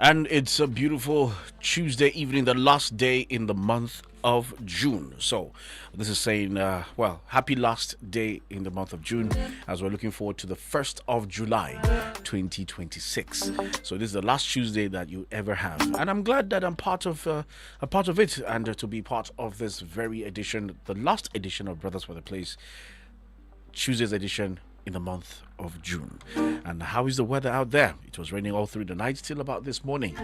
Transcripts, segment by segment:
And it's a beautiful Tuesday evening, the last day in the month of June. So, this is saying, happy last day in the month of June as we're looking forward to the 1st of July 2026. So, this is the last Tuesday that you ever have. And I'm glad that I'm part of it and to be part of this very edition, the last edition of Brothers for the Place, Tuesday's edition in the month of June. And how is the weather out there? It was raining all through the night till about this morning.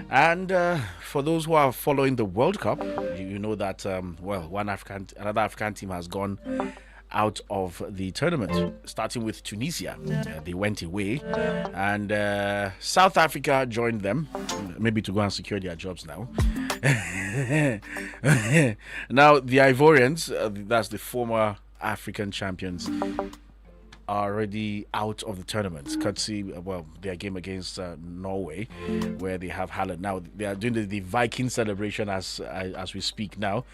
And for those who are following the World Cup, you know that another African team has gone out of the tournament, starting with Tunisia. They went away, and South Africa joined them, maybe to go and secure their jobs now. Now the Ivorians, that's the former African champions, are already out of the tournament, courtesy, their game against Norway, where they have Haaland. Now, they are doing the Viking celebration as we speak now.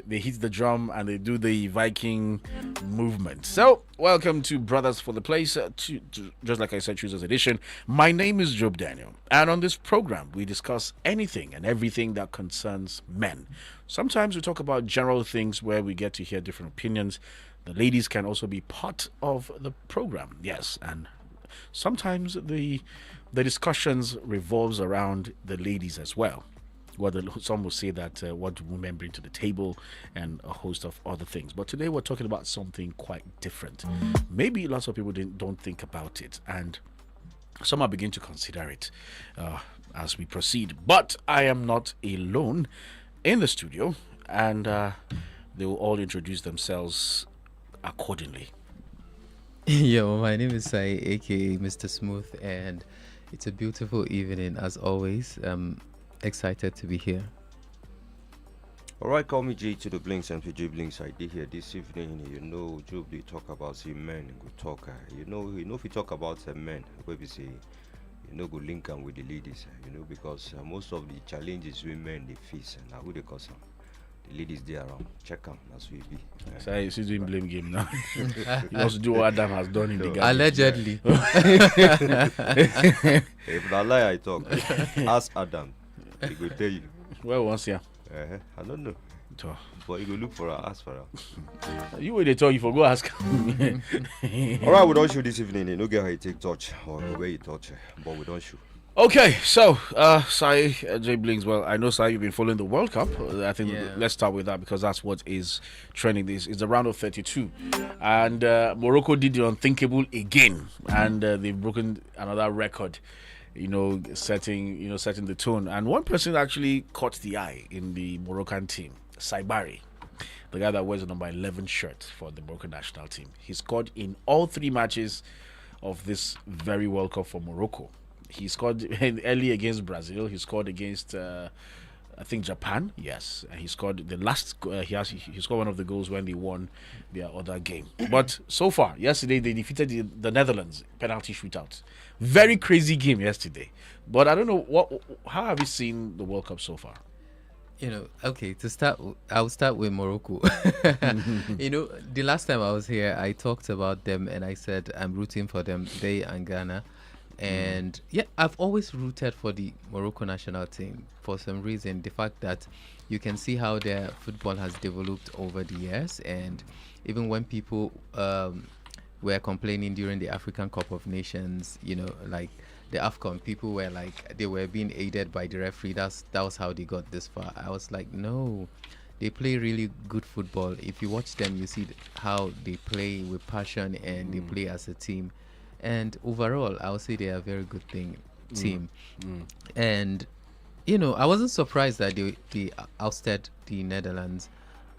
They hit the drum and they do the Viking movement. So, welcome to Brothers for the Place, just like I said, Tuesday's edition. My name is Job Daniel, and on this program, we discuss anything and everything that concerns men. Sometimes we talk about general things where we get to hear different opinions. The ladies can also be part of the program, yes, and sometimes the discussions revolves around the ladies as well. Some will say that what do women bring to the table and a host of other things. But today we're talking about something quite different. Maybe lots of people don't think about it, and some are beginning to consider it as we proceed. But I am not alone in the studio, and they will all introduce themselves accordingly. Yo, my name is Sai, aka Mr. Smooth, and it's a beautiful evening as always. I'm excited to be here. Alright, call me J to the Blinks and PJ Blinks. I did here this evening. You know, Job, they talk about men, good talker. You know, if you talk about men, where we say, go link them with the ladies, because most of the challenges women they face, and who they cause them. The ladies there around, check them as we be. So he's doing blame game now. He wants to do what Adam has done in the game. Allegedly. If not lie, I talk. Ask Adam. He will tell you. Well, once yeah. I don't know. But you go look for her, ask for her. You will they tell you for go ask. Alright, we don't shoot this evening. You know, get how you take touch or where you touch, but we don't shoot. Okay, so Sai, J Blinks, well, I know Sai, you've been following the World Cup. I think let's start with that because that's what is trending. This is the round of 32, and Morocco did the unthinkable again, and they've broken another record. Setting the tone. And one person actually caught the eye in the Moroccan team, Saibari, the guy that wears the number 11 shirt for the Moroccan national team. He scored in all 3 matches of this very World Cup for Morocco. He scored early against Brazil. He scored against, I think, Japan. Yes, and he scored the last. He scored one of the goals when they won their other game. But so far, yesterday they defeated the Netherlands penalty shootout. Very crazy game yesterday. But I don't know how have you seen the World Cup so far? Okay, to start, I'll start with Morocco. The last time I was here, I talked about them and I said I'm rooting for them, they and Ghana. And I've always rooted for the Morocco national team for some reason. The fact that you can see how their football has developed over the years, and even when people were complaining during the African Cup of Nations, like the AFCON, people were like they were being aided by the referee. That was how they got this far. I was like, no, they play really good football. If you watch them, you see how they play with passion and they play as a team. And overall, I would say they are a very good team. And, I wasn't surprised that they ousted the Netherlands.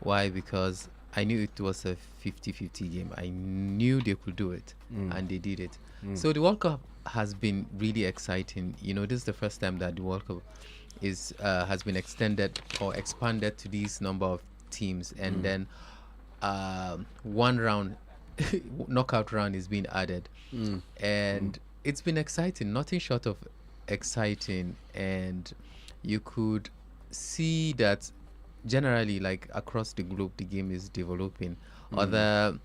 Why? Because I knew it was a 50-50 game. I knew they could do it, and they did it. So the World Cup has been really exciting. This is the first time that the World Cup is has been extended or expanded to these number of teams, and then one round, knockout round, is being added, and it's been exciting, nothing short of exciting, and you could see that generally, like across the globe, the game is developing. Other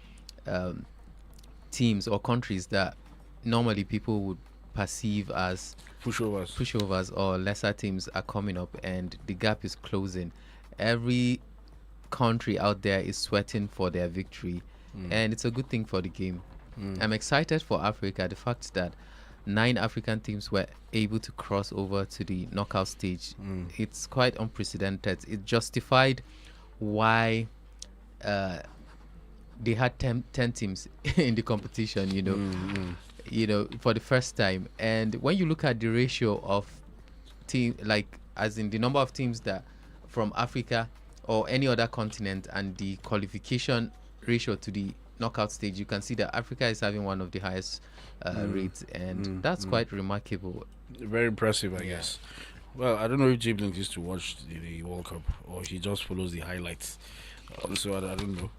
teams or countries that normally people would perceive as pushovers or lesser teams are coming up, and the gap is closing. Every country out there is sweating for their victory, and it's a good thing for the game. I'm excited for Africa. The fact that 9 African teams were able to cross over to the knockout stage, it's quite unprecedented. It justified why they had 10 teams in the competition, for the first time. And when you look at the ratio of team, like as in the number of teams that from Africa or any other continent, and the qualification ratio to the knockout stage, you can see that Africa is having one of the highest rates, and that's quite remarkable. Very impressive, I guess. Well, I don't know if Jiblink used to watch the World Cup or he just follows the highlights. So I don't know.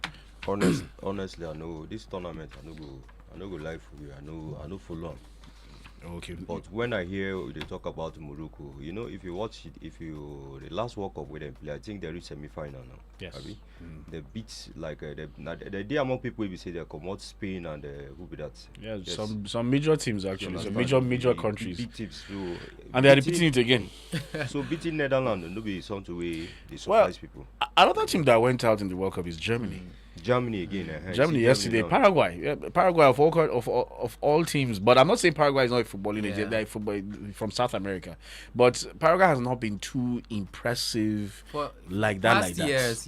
Honestly, I know this tournament. I no go lie for you. I know follow. Okay. But when I hear they talk about Morocco, if you watch it, the last World Cup with them play, I think they reach semi-final now. Yes. They beat like the among people we say they come out Spain and who be that? Yeah, Yes. some major teams actually, some major countries, Big teams. So, and they are repeating it again. So beating Netherlands no be something way they surprise people. Another team that went out in the World Cup is Germany. Germany again. Germany yesterday. now. Paraguay. Yeah, Paraguay of all teams. But I'm not saying Paraguay is not a footballing Yeah. agent. They're football from South America. But Paraguay has not been too impressive For like that. past years,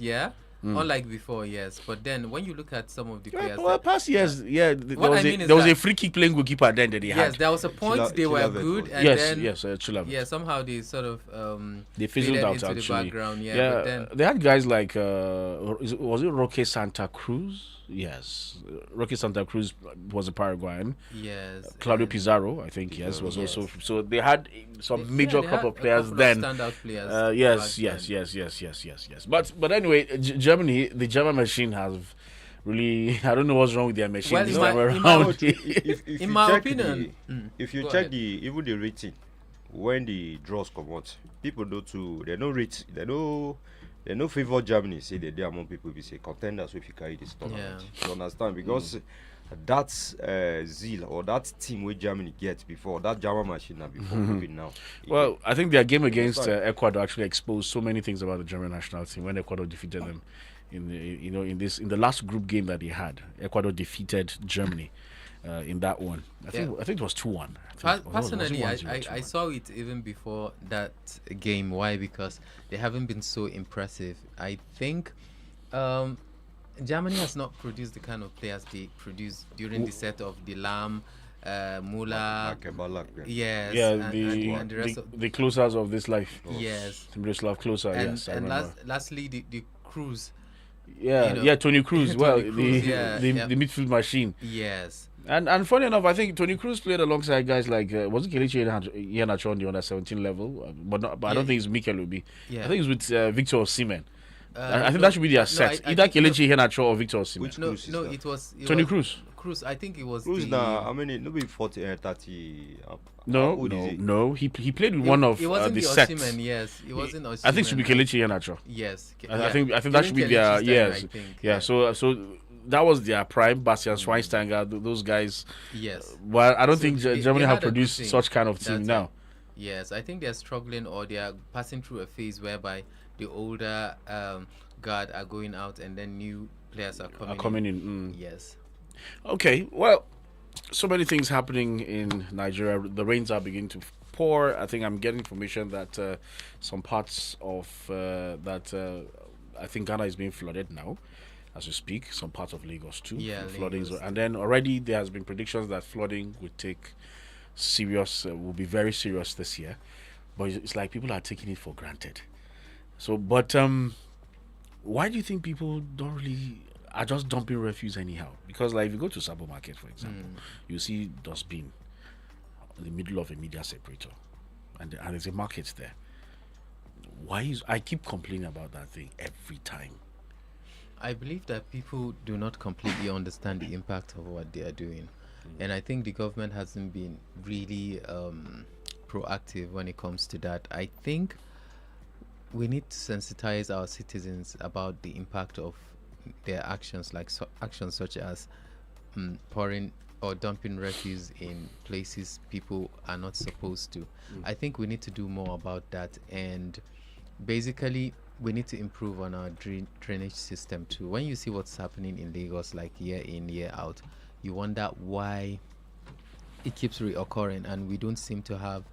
unlike before, yes. But then when you look at some of the players, Well, past years, there What was I mean is there was a that- free kick playing goalkeeper then that they yes, had. there was a point they were Chilaver good, was- and Yes, then Chilaver. yeah, somehow they sort of They fizzled faded out into actually. the background. Yeah, but then they had guys like was it Roque Santa Cruz? Yes, Roque Santa Cruz was a Paraguayan. yes, Claudio and Pizarro, I think, yes, was Yes. also. So they had some major they couple had of players couple then. standout players. Yes, back yes. But anyway, Germany, the German machine has really. I don't know what's wrong with their machine Well, this in time my- in around. If In you my check opinion- if you go check ahead. even the rating when the draws come out, people know too. They no rate. They no favor Germany. Say they among people. We say contenders if you carry this tournament. You understand? Because that's zeal or that team where Germany gets before that German machine now before moving now. Well, I think their game against Understand? Ecuador actually exposed so many things about the German national team when Ecuador defeated them. In the last group game that they had, Ecuador defeated Germany in that one. I think it was 2-1. Personally, I saw it even before that game. Why? Because they haven't been so impressive. I think Germany has not produced the kind of players they produced during the set of the Lam, Mula, Like Bala, yes, Yeah, and the rest of the closers of this life. yes, Miroslav Klose, and yes, I and remember. lastly the Cruz, Tony Cruz. Tony Well, Cruz, yeah. the midfield machine. yes. And funny enough, I think Tony Cruz played alongside guys like was it Kelechi Iheanacho on the under 17 level, but I Yeah. don't think it's Mikel Obi. Yeah. I think it's with Victor Osimhen. I think No, that should be their no, set. I Either think- Kelechi Iheanacho or Victor Osimhen. Which No, Cruz is no, that? it was Tony Cruz. Cruz. I think it was Who's the, now? I mean, it no be 40, 30. No, how old is he? no. He played with one of it wasn't the the sets. Osimhen, yes, it wasn't Osimhen. I think it should be Kelechi Iheanacho. Yes, I think that should be During their Kelechi's time, yes. I think, Yeah. So that was their prime. Bastian Schweinsteiger, those guys. yes, Well, I don't So think they Germany had have a good produced team such kind of that team time. now. yes. I think they're struggling or they are passing through a phase whereby the older guard are going out and then new players are coming. in. Yes, Okay, well, so many things happening in Nigeria. The rains are beginning to pour. I think I'm getting information that some parts of I think Ghana is being flooded now, as we speak. Some parts of Lagos too. Yeah, flooding. Lagos. And then already there has been predictions that flooding would take serious, will be very serious this year. But it's like people are taking it for granted. So, but why do you think people don't really are just dumping refuse anyhow? Because like if you go to Sabo Market, for example, you see dustbin in the middle of a media separator, and there's a market there. Why is I keep complaining about that thing every time? I believe that people do not completely understand the impact of what they are doing. And I think the government hasn't been really proactive when it comes to that. I think we need to sensitize our citizens about the impact of their actions, like actions such as pouring or dumping refuse in places people are not supposed to. I think we need to do more about that, and basically we need to improve on our drainage system too. When you see what's happening in Lagos, like year in year out, you wonder why it keeps reoccurring, and we don't seem to have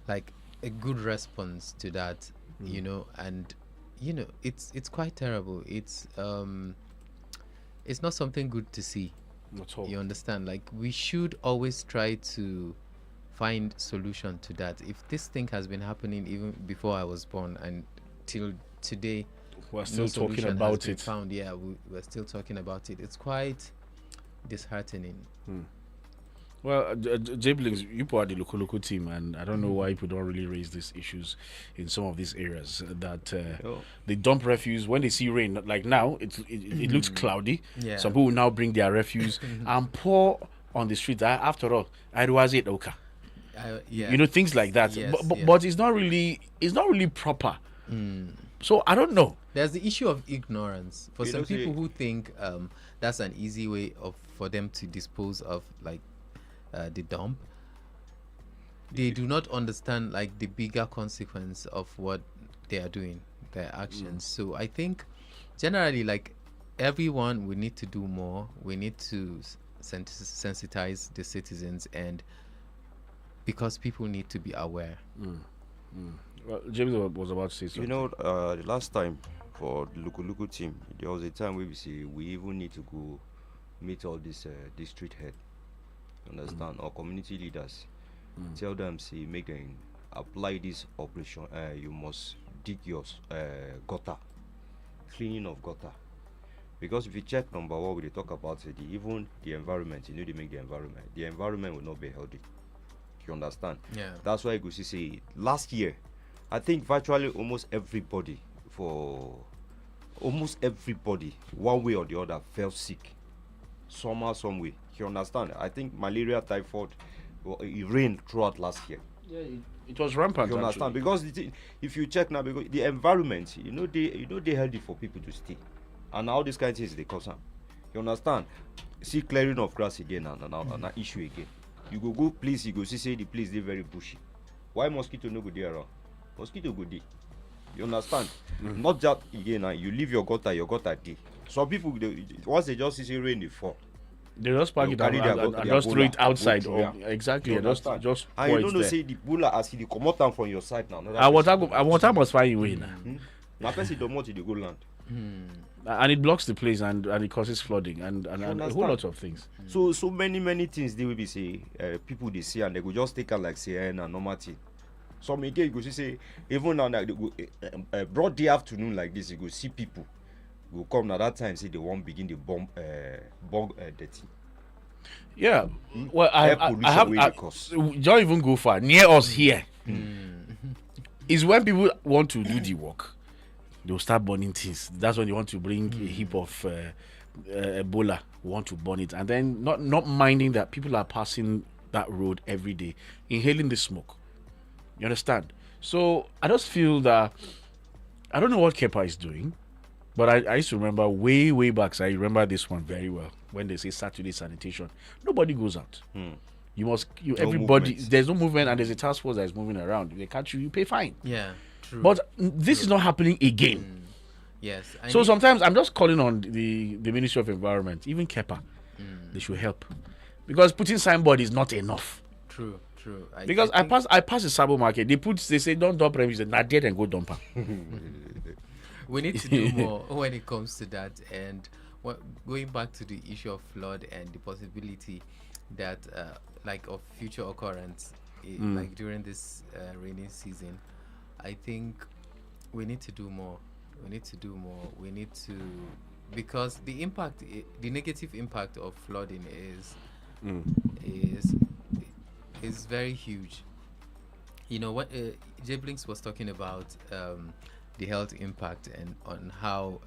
like a good response to that. And it's quite terrible. It's not something good to see. Not all. You understand? Like, we should always try to find solution to that. If this thing has been happening even before I was born and till today, We're no still talking solution has about been it. found. Yeah, we're still talking about it. It's quite disheartening. Well, Jablings, you are the local team, and I don't know why people don't really raise these issues in some of these areas. That they dump refuse when they see rain. Like now, it looks cloudy. Yeah. Some people now bring their refuse and pour on the street. After all, I was it okay. Yeah. Things like that. Yes, But it's not really proper. So I don't know. There's the issue of ignorance for You some know, see- people who think that's an easy way for them to dispose of like the dump. They do not understand like the bigger consequence of what they are doing, their actions. So I think generally, like, everyone, we need to do more. We need to sensitize the citizens, and because people need to be aware. Well, James was about to say something. The last time for the local team, there was a time where we say we even need to go meet all this district head, understand, or community leaders, tell them, say, make them apply this operation. You must dig your gutter, cleaning of gutter, because if you check number one, we dey talk about even the environment. They make the environment will not be healthy. You understand? Yeah. That's why you go see, say, last year, I think virtually almost everybody, one way or the other, fell sick somehow, some way. You understand? I think malaria, typhoid, it rained throughout last year. Yeah, it was rampant. You understand? Actually. Because if you check now, because the environment, they healthy for people to stay, and all these kind of things they cause harm. You understand? See, clearing of grass again, and an issue again. You go place, you go see, say the place they very bushy. Why mosquito no go there around? Mosquito go there. You understand? Not that again. You leave your gutter there. Some people, once they just see rain, they fall. They just pack You it out carry their and their just throw bola, it outside. go Or, through, exactly. You And just understand? just And pour you it don't know, there. say the bulla as he come out down from your side now. Water must find a way now. Now, person don't want to go land. And it blocks the place and it causes flooding and a whole understand? lot of things. So many things they will be say people they see and they go just take out like say a normal thing. Some again you go see say even now like they go broad day afternoon like this you go see people go come now that time say they won't begin the bomb dirty. Yeah. Well, Air I pollution have. wey dey cause. Don't even go far. Near us here is when people want to do the work. They'll start burning things. That's when they want to bring a heap of Ebola. Want to burn it, and then not minding that people are passing that road every day, inhaling the smoke. You understand? So I just feel that I don't know what Kepa is doing, but I used to remember way back. So I remember this one very well when they say Saturday sanitation. Nobody goes out. Everybody. movement. There's no movement, and there's a task force that is moving around. If they catch you, you pay fine. Yeah. True. But this is not happening again. yes. So sometimes I'm just calling on the Ministry of Environment, even Kepa, they should help, because putting signboard is not enough. True. Because I pass the Sabo market, they say don't dump refuse, not dead and go dump am. We need to do more when it comes to that. And going back to the issue of flood and the possibility that like of future occurrence like during this rainy season, I think we need to do more. We need to, because the negative impact of flooding is is very huge. You know what J Blinks was talking about, the health impact and on how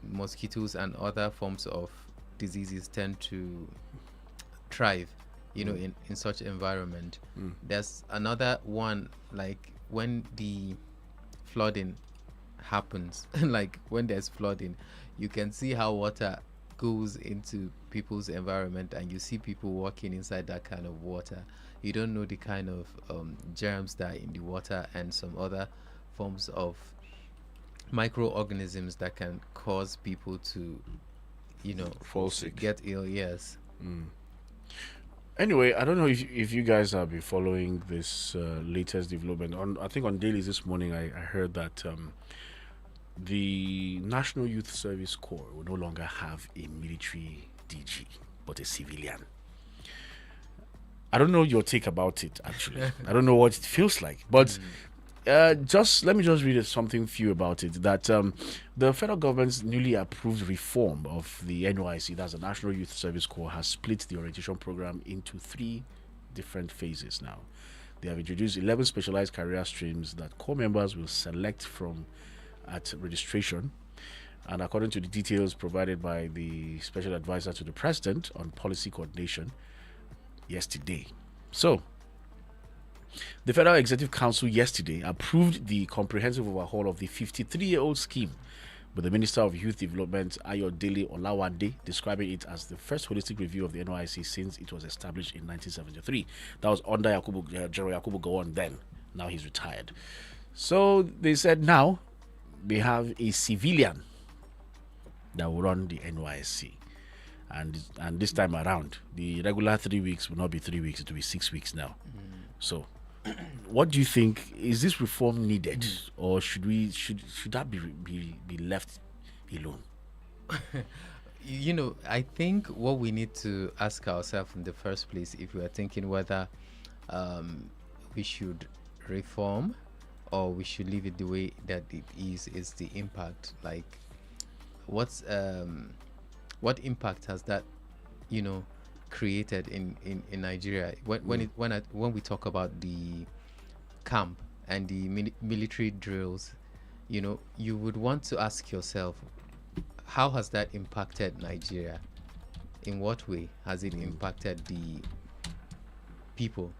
mosquitoes and other forms of diseases tend to thrive, in such environment. There's another one, like when the flooding happens, like when there's flooding, you can see how water goes into people's environment, and you see people walking inside that kind of water. You don't know the kind of germs that are in the water and some other forms of microorganisms that can cause people to, Fall sick. get ill. Yes. Anyway, I don't know if you guys have been following this latest development. I think on dailies this morning, I heard that the National Youth Service Corps will no longer have a military DG, but a civilian. I don't know your take about it, actually. I don't know what it feels like, but let me just read something few about it. That the federal government's newly approved reform of the NYC, that's the National Youth Service Corps, has split the orientation program into 3 different phases now. They have introduced 11 specialized career streams that corps members will select from at registration, and according to the details provided by the special advisor to the president on policy coordination yesterday. So, the Federal Executive Council yesterday approved the comprehensive overhaul of the 53-year-old scheme, with the Minister of Youth Development, Ayodele Olawande, describing it as the first holistic review of the NYSC since it was established in 1973. That was under General Yakubu Gowon then. Now he's retired. So they said now they have a civilian that will run the NYSC. And this time around, the regular 3 weeks will not be 3 weeks, it will be 6 weeks now. So, what do you think? Is this reform needed, or should that be left alone? I think what we need to ask ourselves in the first place, if we are thinking whether we should reform or we should leave it the way that it is the impact. Like, what impact has that, created in Nigeria? When we talk about the camp and the military drills, you would want to ask yourself, how has that impacted Nigeria? In what way has it impacted the people,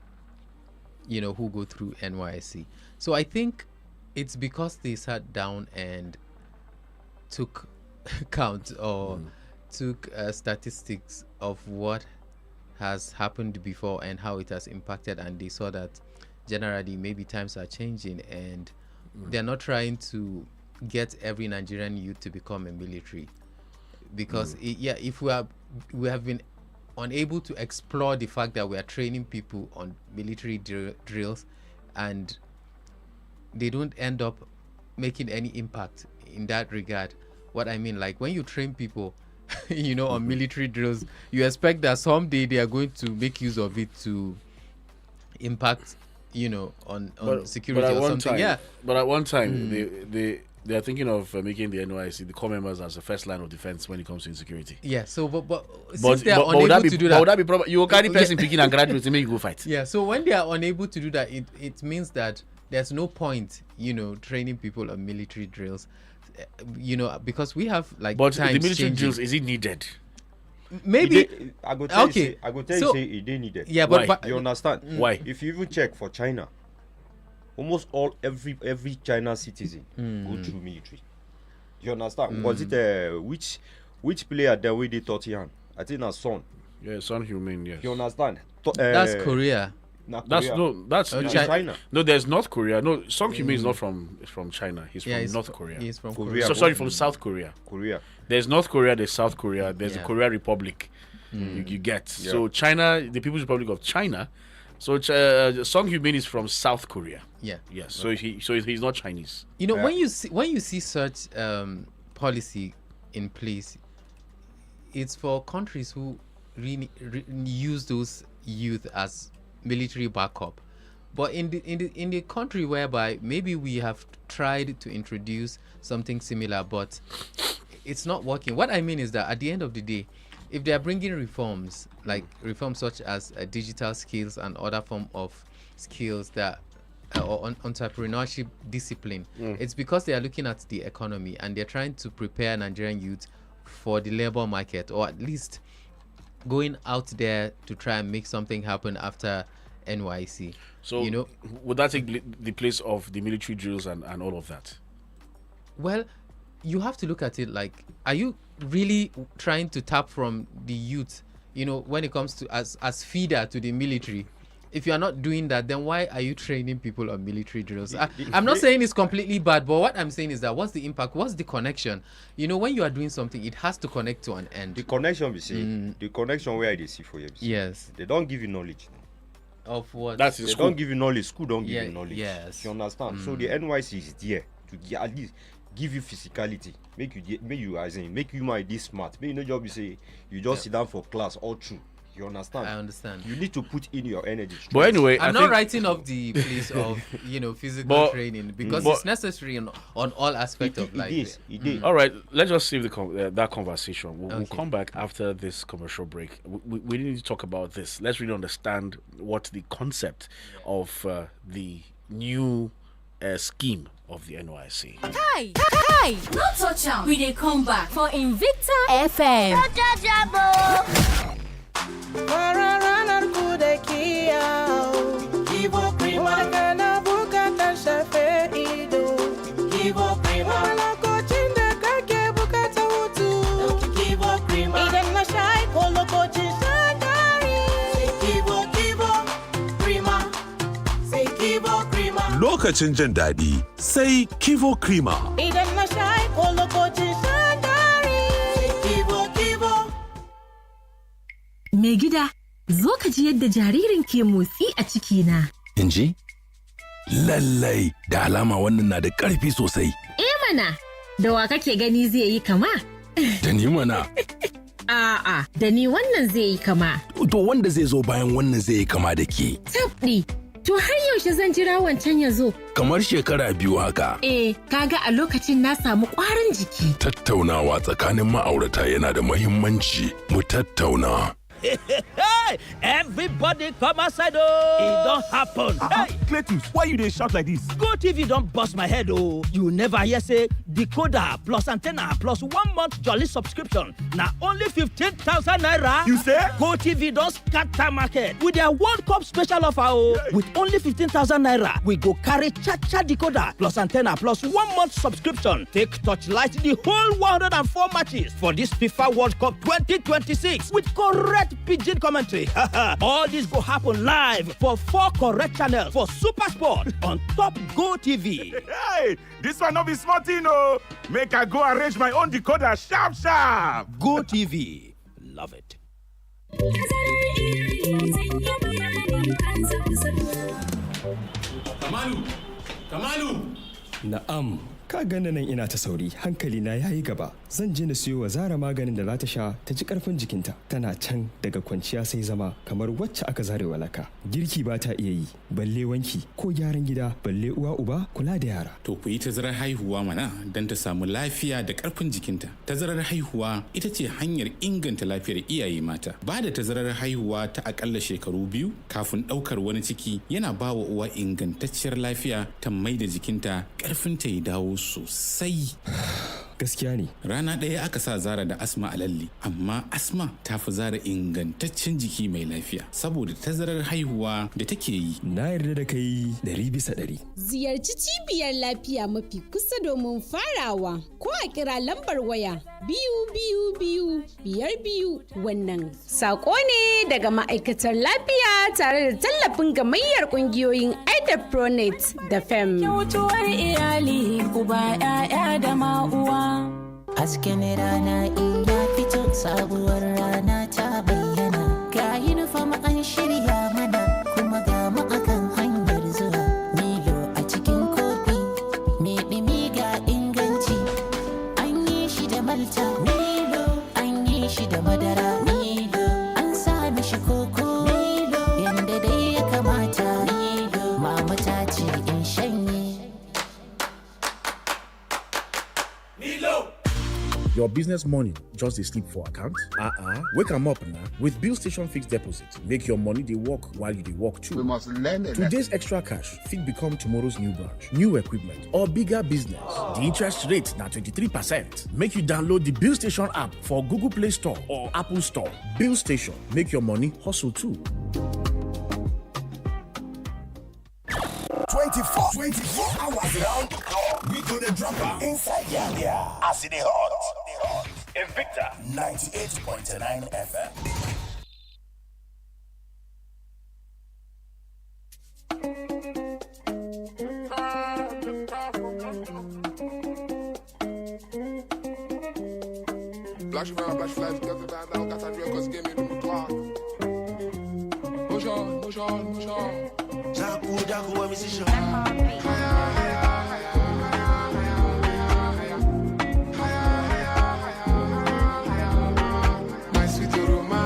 who go through NYSC? So I think it's because they sat down and took count or took statistics of what has happened before and how it has impacted, and they saw that generally maybe times are changing, and they're not trying to get every Nigerian youth to become a military, because if we have been unable to explore the fact that we are training people on military drills and they don't end up making any impact in that regard. What I mean, like when you train people on military drills, you expect that someday they are going to make use of it to impact on security or something. But at one time they are thinking of making the NYC, the core members, as the first line of defense when it comes to insecurity. Yeah, so but since they are unable to do that, would that be proper? You will carry person picking and graduating, make you go fight. Yeah, so when they are unable to do that, it means that there's no point training people on military drills, because we have like. But the military drills, is it needed? Maybe I go tell you say it didn't need it. Yeah, but you understand why? If you even check for China, almost every China citizen go through military. You understand? Was it which player that we did Tottenham? I think that's Son. Yeah, Son Heung-min. Yes. You understand? That's Korea. That's China. No, there's North Korea. No, Song Heung-min is not from China. He's from North Korea. He's from Korea. So sorry, from South Korea. There's North Korea, there's South Korea, there's the Korea Republic. You get. Yeah. So China, the People's Republic of China. So Song Heung-min is from South Korea. Yeah. Yes. So he's not Chinese. When you see such policy in place, it's for countries who really use those youth as military backup. But in the country whereby maybe we have tried to introduce something similar, but it's not working. What I mean is that at the end of the day, if they are bringing reforms, like reforms such as digital skills and other form of skills that or entrepreneurship discipline, it's because they are looking at the economy and they're trying to prepare Nigerian youth for the labor market, or at least going out there to try and make something happen after NYC. So, would that take the place of the military drills and all of that? Well, you have to look at it like, are you really trying to tap from the youth, when it comes to as feeder to the military? If you are not doing that, then why are you training people on military drills? I'm not saying it's completely bad, but what I'm saying is that what's the impact? What's the connection? When you are doing something, it has to connect to an end. The connection, we see. The connection where they see for you. Yes. They don't give you knowledge. Of what? That's They don't give you knowledge. School don't give you knowledge. Yes. You understand? So the NYC is there to at least give you physicality, make you might be smart. Make you know job you say you just sit down for class all through. You understand? I understand. You need to put in your energy. But anyway, I'm not writing off the place of physical training because it's necessary on all aspects of life. It is. All right, let's just save that conversation. We'll come back after this commercial break. We need to talk about this. Let's really understand what the concept of the new scheme of the NYC. Hi, no touch am. We dey come back for Invicta FM. Lokacin jin daɗi sai Kivo Krima. Idan na sha ko lokacin shan dari sai Kivo. Mai gida, zo ka ji yadda jaririn ke motsi a cikina. In ji? Lallai, da alama wannan na da ƙarfi sosai. Mana, da wa kake gani zai yi kama? Da ni mana. A'a, da ni wannan zai yi kama. To wanda zai zo bayan wannan zai yi kama da ke. Tabɗi. To har yaushe zan jira wancan ya zo? Kamar shekara 2 haka. Kaga a lokacin na samu ƙwarin jiki. Tattaunawa tsakanin ma'aurata yana da muhimmanci. Mu tattauna. Hey, everybody come outside, oh! It don't happen. Hey, Cletus, why you dey shout like this? Go TV don't bust my head, oh! You never hear say decoder plus antenna plus 1 month jolly subscription. Now only 15,000 naira. You say? Go TV don't scatter market with their World Cup special offer, oh! Hey. With only 15,000 naira, we go carry cha-cha decoder plus antenna plus 1 month subscription. Take torchlight the whole 104 matches for this FIFA World Cup 2026 with correct pidgin commentary. All this go happen live for 4 correct channels for Super Sport on Top Go TV. Hey, this one not be smart, no. Make I go arrange my own decoder sharp. Go TV, love it. Kamalu. Na'am. Ka gane nan ina ta sauri, hankali na yayi gaba. Zan je na siyo wa Zara maganin da za ta sha ta ji karfin jikinta. Tana can daga kwanciya sai zama kamar wacce aka zare walaka. Girki ba ta iya yi, balle wanki ko gyaran gida, balle uwa uba kula da yara. To ku yi tazarar haihuwa mana don ta samu lafiya da karfin jikinta. Tazarar haihuwa ita ce hanyar inganta lafiyar iyaye mata. Ba da tazarar haihuwa ta akalla shekaru 2 kafin ɗaukar wani ciki yana ba wa uwa ingantacciyar lafiya ta mai da jikinta karfinta ya dawo sosai. Gaskiya ne. Rana ɗaya aka sa Zara da Asma a lalle, amma Asma ta fi Zara ingantaccen jiki mai lafiya saboda tazarar haihuwa da take yi. Na yarda da kai 100%. Ziyarci cibiyar lafiya mafi kusa domin farawa ko a kira lambar waya 222 wannan sako ne daga ma'aikatar lafiya tare da tallafin gamayyar kungiyoyin Pronet da FEM. Kyautuwar iyali uba 'ya'ya da ma'uwa. Hasken rana in ya fito sabuwar rana ta bayyana. Ga yunifom an shirya mana kuma ga mu akan hanyar zuwa. Milo a cikin kofi mai ɗumi ga inganci. An yi shi da malta. Milo an yi shi da madara. Milo an sa mishi koko. Milo yanda dai ya kamata. Milo mama ta ce in shanye. Milo! Your business money just dey sleep for account? Wake am up now with Bill Station Fixed Deposit. Make your money dey work while you dey work too. We must learn it. Today's extra cash fit become tomorrow's new branch, new equipment, or bigger business. The interest rate na 23%. Make you download the Bill Station app for Google Play Store or Apple Store. Bill Station, make your money hustle too. 24 hours round the clock. We go the dropper inside yeah. As it is hot. Invicta 98.9 FM. Flash around, flash flies, get the band out, got a real cause game in the clock. Push on. Jaku, let me see you. My sweet Roma,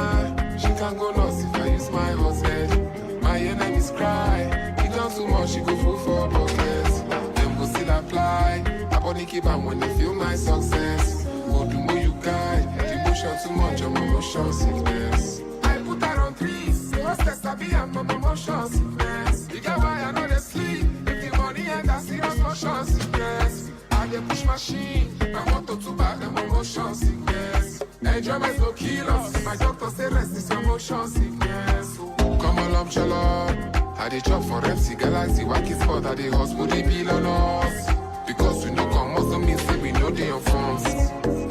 she can go lost if I use my husband. My enemies cry, he done too much, she go full for buckets. Them go still apply, I body keep on when they feel my success. Go do more you guide, emotion too much, I'm emotion sickness. I put her on threes, hostess I be, I'm emotion sickness. You get why I know they sleep, if the money and I serious motion sickness. I dey push machine, I want to back them emotion sickness. Enjoyment no kill us, my doctor say rest is your motion sickness. Come along, chala, I dey chop for MC Galaxy, wacky spot, I dey hospital, they bill on us. Because we no come, most of me say we know they on forms.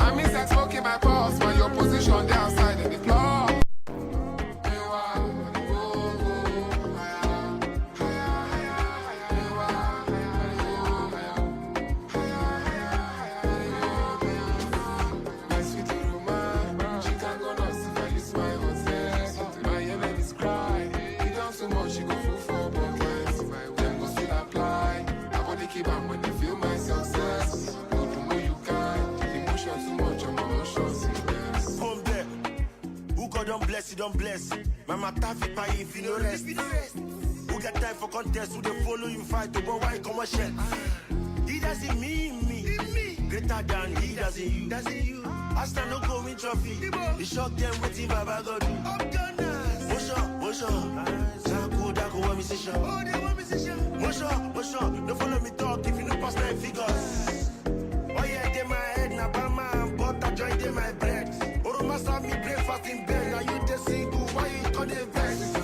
I miss that smoking my pulse, but your position there outside in the club. Don't bless. Mama taffy pay if you no rest. Who get time for contest? Who they follow you fight? But why commercial? He doesn't mean me. Greater than he doesn't you. Asta no go win trophy. He shock them with him Baba God. Motion. Zaku, want me see show. Motion. Don't follow me talk if you no pass 9 figures. Oh yeah, they my head na bama and butter join them my bread. Oroma serve me breakfast in bed. Now you just single, why you call the best?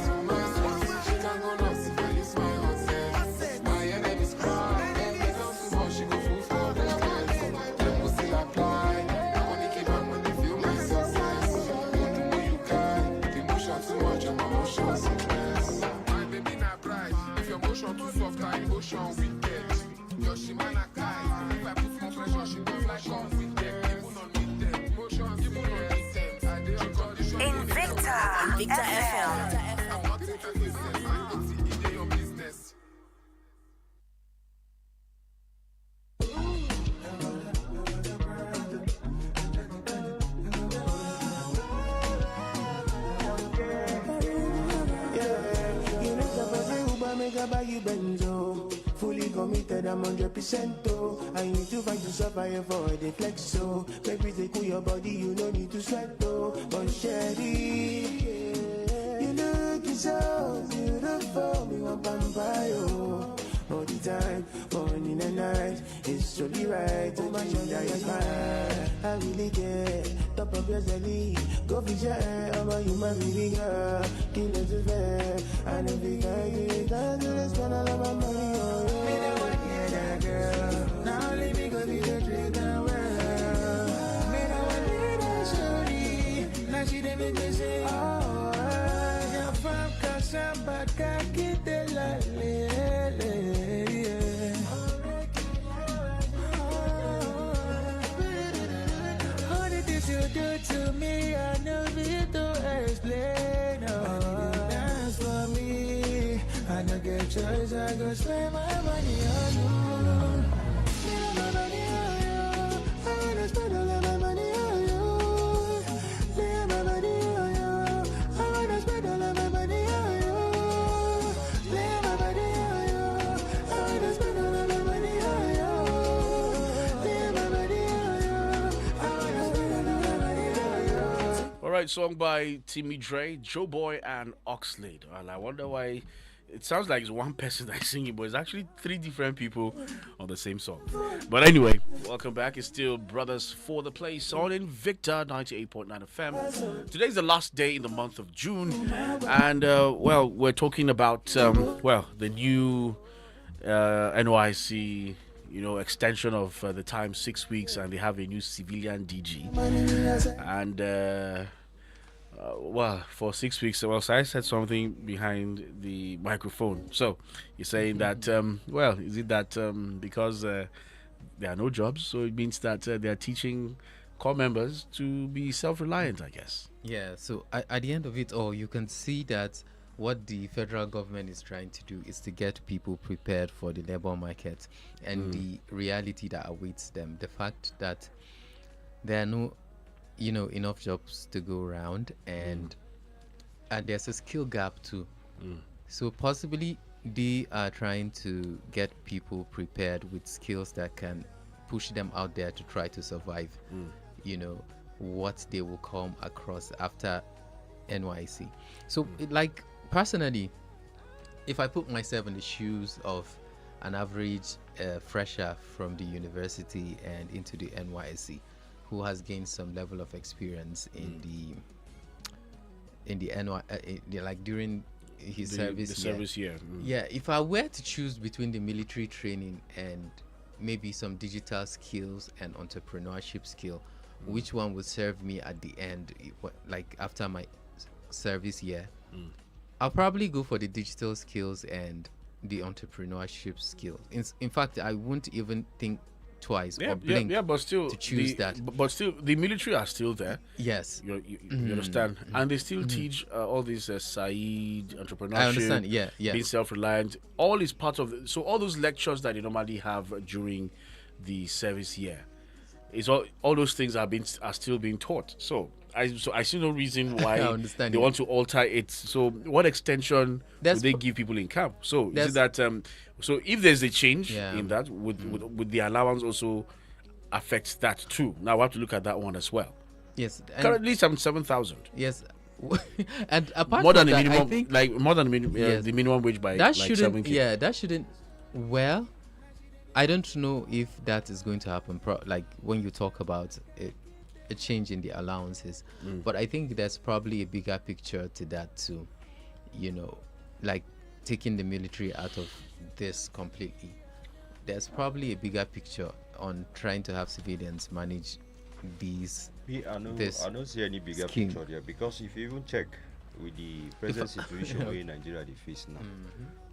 She can go lost if I use my husband. My enemies cry, they don't too much, she go full for business. Them will still apply, I want to keep on when they feel my success. Go do what you can, the emotion too much, I'm emotion sickness. My baby not bright, if your motion too soft, I emotion wicked. Your shima na kai, if I put more pressure, she go fly come with them. Even on meet them, emotions, even on meet them. I dey on condition. Invicta FM. I'm not in the business, I don't see it in your business. Buy you benzo, fully committed, I'm 100%. Oh, I need to find you fire for the flex. So, maybe they cool your body, you no need to sweat. Oh, but Sherry, you looking so beautiful, me want vampire. All the time, morning and night, it's truly right. To my shoulder is mine. I really care, top of your jelly, go for your I'm you my baby girl, kill it to fair. I know we got you, can't spend all of my money on you. Me that one, yeah, that girl. Now let me go be the trick and well. Me that one, yeah, that shorty. Now she didn't make me say, oh, you're from Casamba, Kakite la lele. All the things you do to me, I know me to explain. Oh, dance for me. I don't get choice, I go spend my money on you. Spend my money on you. I wanna spend all of my money on you. Spend my money on you. I wanna spend all of my money on you. Spend my money on you. I wanna spend all of my money on you. Spend my money on you. I wanna right, song by Timmy Dre, Joe Boy, and Oxlade. And I wonder why it sounds like it's one person that's singing, but it's actually three different people on the same song. But anyway, welcome back. It's still Brothers for the Place on Invicta 98.9 FM. Today's the last day in the month of June, and well, we're talking about the new NYC, extension of the time 6 weeks, and they have a new civilian DG. And for 6 weeks, so I said something behind the microphone. So you're saying that, is it that because there are no jobs, so it means that they're teaching corps members to be self-reliant, I guess. Yeah, so at the end of it all, you can see that what the federal government is trying to do is to get people prepared for the labor market and the reality that awaits them. The fact that there are no enough jobs to go around, and there's a skill gap too. So possibly they are trying to get people prepared with skills that can push them out there to try to survive what they will come across after NYC. So personally, if I put myself in the shoes of an average fresher from the university and into the NYC, who has gained some level of experience in the during his service year. Yeah, if I were to choose between the military training and maybe some digital skills and entrepreneurship skill, which one would serve me at the end, after my service year? I'll probably go for the digital skills and the entrepreneurship skills. In fact, I wouldn't even think twice or blink but still to choose that. But still, the military are still there. Yes. You understand? And they still teach all these Said, entrepreneurship. I understand, yeah. Being self-reliant. All is part of so all those lectures that they normally have during the service year, is all those things are still being taught. So I see no reason why they want to alter it. So what extension would they give people in camp? So is it that so if there's a change in that, would the allowance also affect that too? Now we have to look at that one as well. Yes. Currently 7,000. Yes. And apart more from than that, the minimum, I think more than the minimum wage by that like shouldn't 7K. Yeah, that shouldn't. Well, I don't know if that is going to happen. When you talk about a change in the allowances, but I think there's probably a bigger picture to that too. Taking the military out of this completely. There's probably a bigger picture on trying to have civilians manage these. I don't see any bigger picture there, because if you even check with the present situation where Nigeria they face now,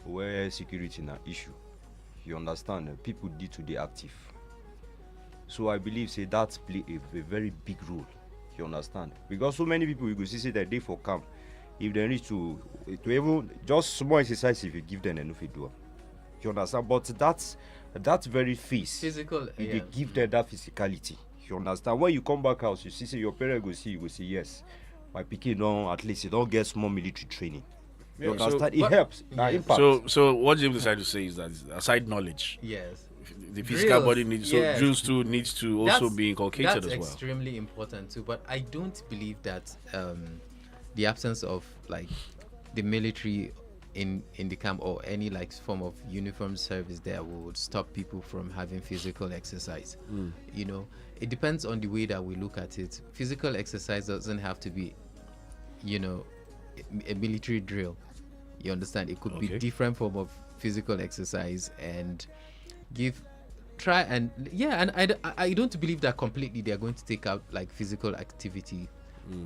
where security is an issue, you understand, people need to be active. So I believe that play a very big role. You understand? Because so many people, you go see that they for camp, if they need to even just small exercise, if you give them enough, you do. You understand? But that's very physical. They give them that physicality. You understand? When you come back house, you see your parents go see, you go say, yes, my pikin don't, at least you don't get small military training. You understand? It helps. Impact. So what James decided to say is that aside knowledge, yes, the physical body needs drills too needs to also be inculcated as well. That's extremely important too. But I don't believe that the absence of the military in the camp or any form of uniform service there would stop people from having physical exercise. It depends on the way that we look at it. Physical exercise doesn't have to be a military drill. You understand? It could be different form of physical exercise, and I don't believe that completely they're going to take out physical activity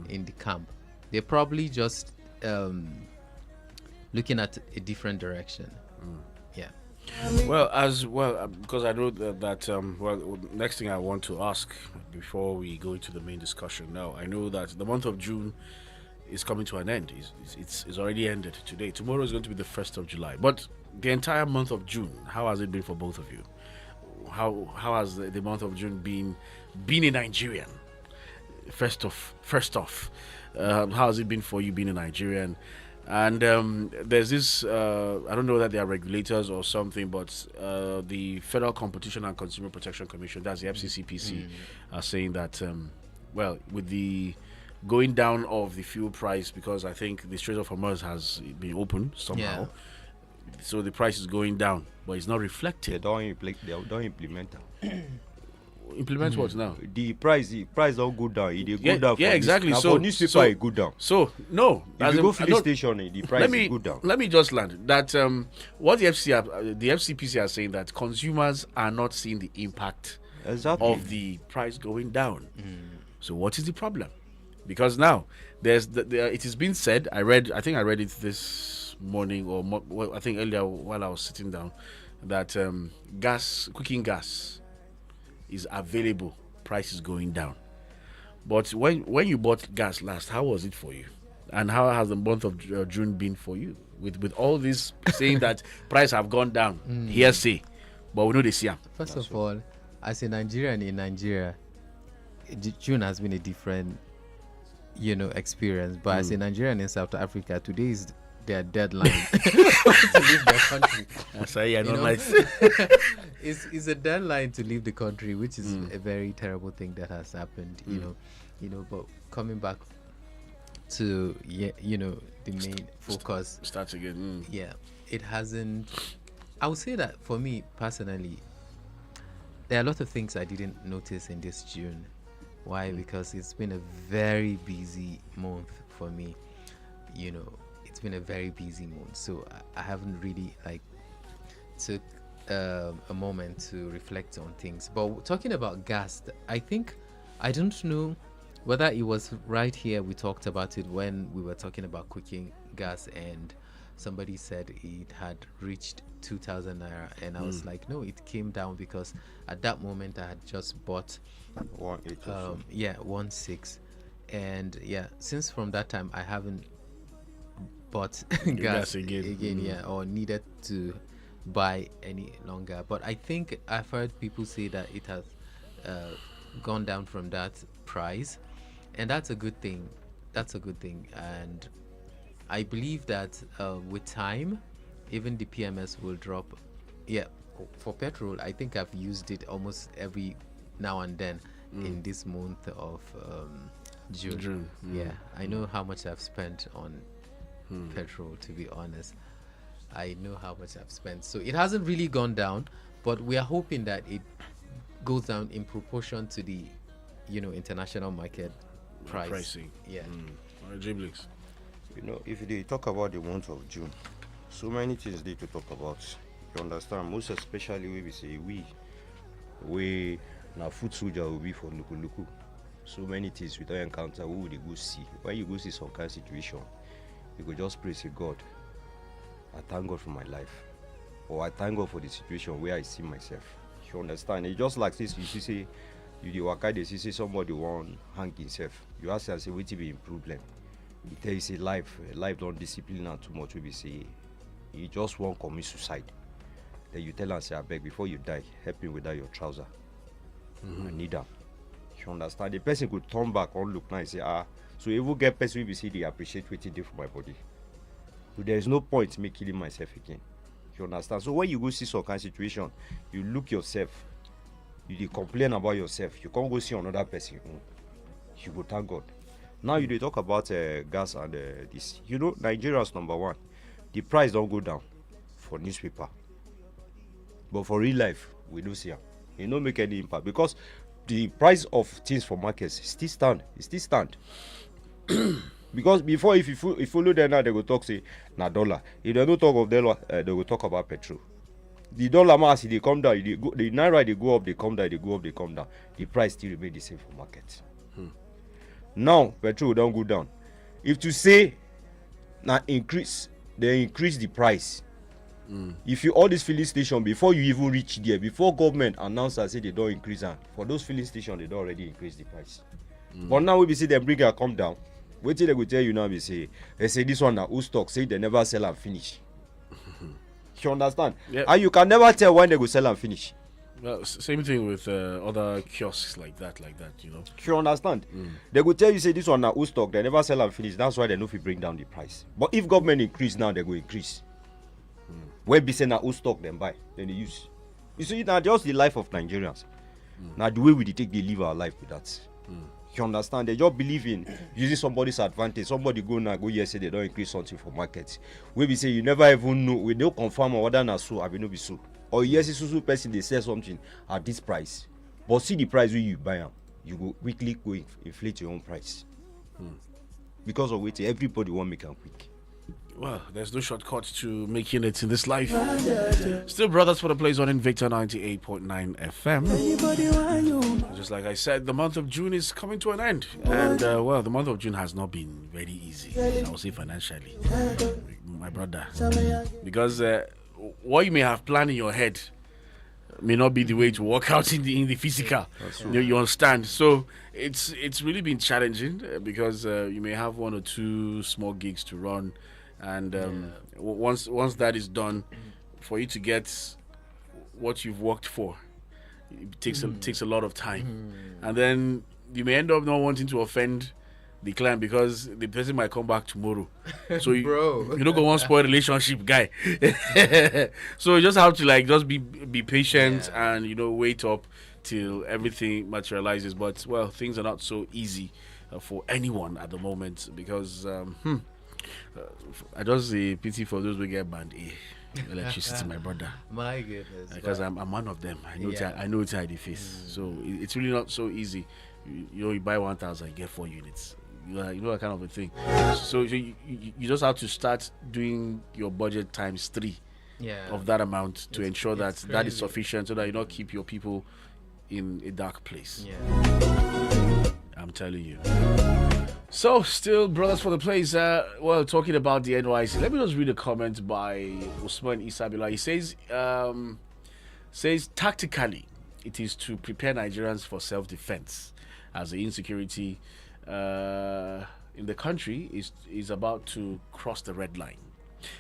in the camp. They're probably just looking at a different direction. Yeah. Well, because I know that next thing I want to ask before we go into the main discussion now, I know that the month of June is coming to an end. It's already ended today. Tomorrow is going to be the 1st of July. But the entire month of June, how has it been for both of you? How has the month of June been being a Nigerian? First off, how has it been for you being a Nigerian? And there's this, I don't know that they are regulators or something, but the Federal Competition and Consumer Protection Commission, that's the FCCPC, are saying that, with the going down of the fuel price, because I think the Strait of Hormuz has been opened somehow. So the price is going down, but it's not reflected. They don't implement that. Implement what now? The price don't go down. It go down. Yeah, exactly. Now So for newspaper, it go down. So no, if you go filling station, the price go down. Let me just land that what the FCPC are saying, that consumers are not seeing the impact of the price going down. So what is the problem? Because now it has been said. I think I read it this morning, or I think earlier while I was sitting down, that cooking gas is available, price is going down. But when you bought gas last, how was it for you? And how has the month of June been for you? With all this saying that price have gone down, hearsay, but we know they see them. First of all, as a Nigerian in Nigeria, June has been a different, experience. But as a Nigerian in South Africa, today is their deadline to leave the country. That's why you're not nice. It's a deadline to leave the country, which is a very terrible thing that has happened. But coming back to the main focus. Start again. Yeah, it hasn't. I would say that for me personally, there are a lot of things I didn't notice in this June. Why? Because it's been a very busy month for me. It's been a very busy month, so I haven't really took a moment to reflect on things. But talking about gas, I don't know whether it was right here we talked about it when we were talking about cooking gas, and somebody said it had reached 2,000 naira, and I was like, no, it came down, because at that moment I had just bought 1.6, and since from that time I haven't bought gas again, or needed to buy any longer. But I think I've heard people say that it has gone down from that price, and that's a good thing. And I believe that with time, even the PMS will drop. For petrol, I think I've used it almost every now and then in this month of June. I know how much I've spent on petrol, to be honest. I know how much I've spent, so it hasn't really gone down, but we are hoping that it goes down in proportion to the international market pricing. If they talk about the month of June, so many things they to talk about. You understand? Most especially we say we now food soldier will be for luku. So many things we don't encounter. Who would they go see? When you go see some kind of situation, you could just pray, say, God, I thank God for my life, or I thank God for the situation where I see myself. You understand? It's just like this. You see, you see somebody want hang himself. You ask and say, what will be in problem? He tell you, say, life don't discipline and too much. We say, you just want to commit suicide. Then you tell and say, I beg, before you die, help me without your trouser. I need that. You understand? The person could turn back and look now and say, so if you get person, we see they appreciate what you did for my body. So there is no point in me killing myself again. You understand? So when you go see some kind of situation, you look yourself, you complain about yourself. You can't go see another person. You go thank God. Now you talk about gas and this. Nigeria's number one. The price don't go down for newspaper, but for real life, we don't see it. It don't make any impact, because the price of things for markets still stand. It still stand. Because before, if you follow them now, they will talk, say, na dollar. If they don't talk of dollar, they will talk about petrol. The dollar mass, they come down. The naira, they go up, they come down, they go up, they come down. The price still remain the same for market. Now, petrol don't go down. If to say, now increase, they increase the price. If you all this filling station, before you even reach there, before government announce and say they don't increase, for those filling stations, they don't already increase the price. But now we see them bring it come down. Wait till they will tell you now, they say this one now who stock, say they never sell and finish. You understand? Yep. And you can never tell when they go sell and finish. Well, same thing with other kiosks like that, You understand? They will tell you, say this one now who stock, they never sell and finish. That's why they know if you bring down the price. But if government increase now, they go increase. When be say now who stock them buy, then they use. You see, now just the life of Nigerians. Now the way we take they live our life with that. You understand? They just believe in using somebody's advantage. Somebody go now, go yesterday, they don't increase something for market. We be say you never even know, we don't confirm or whether na so, I will not be so. Or yes, it's so person they sell something at this price. But see the price where you buy them, you go quickly go inflate your own price. Because of which everybody want make them quick. Well, there's no shortcut to making it in this life. Still brothers for the place on Invicta 98.9 FM. Just like I said, the month of June is coming to an end. And, well, the month of June has not been very easy, I would say financially, my brother. Because what you may have planned in your head may not be the way to work out in the physical. You understand? So it's really been challenging because you may have one or two small gigs to run. And once that is done, for you to get what you've worked for, it takes a lot of time. And then you may end up not wanting to offend the client because the person might come back tomorrow. So you don't go on spoil relationship, guy. So you just have to just be patient and wait up till everything materializes. But well, things are not so easy for anyone at the moment because I just say pity for those who get band A electricity, my brother. My goodness. Because I'm one of them. I know it's how they face. So it's really not so easy. You buy 1,000, you get 4 units. You know that kind of a thing. So you just have to start doing your budget times 3 of that amount to ensure that that is sufficient so that you don't keep your people in a dark place. I'm telling you. So, still, brothers for the place. Well, talking about the NYC, let me just read a comment by Usman Isabila. He says tactically, it is to prepare Nigerians for self-defense, as the insecurity in the country is about to cross the red line.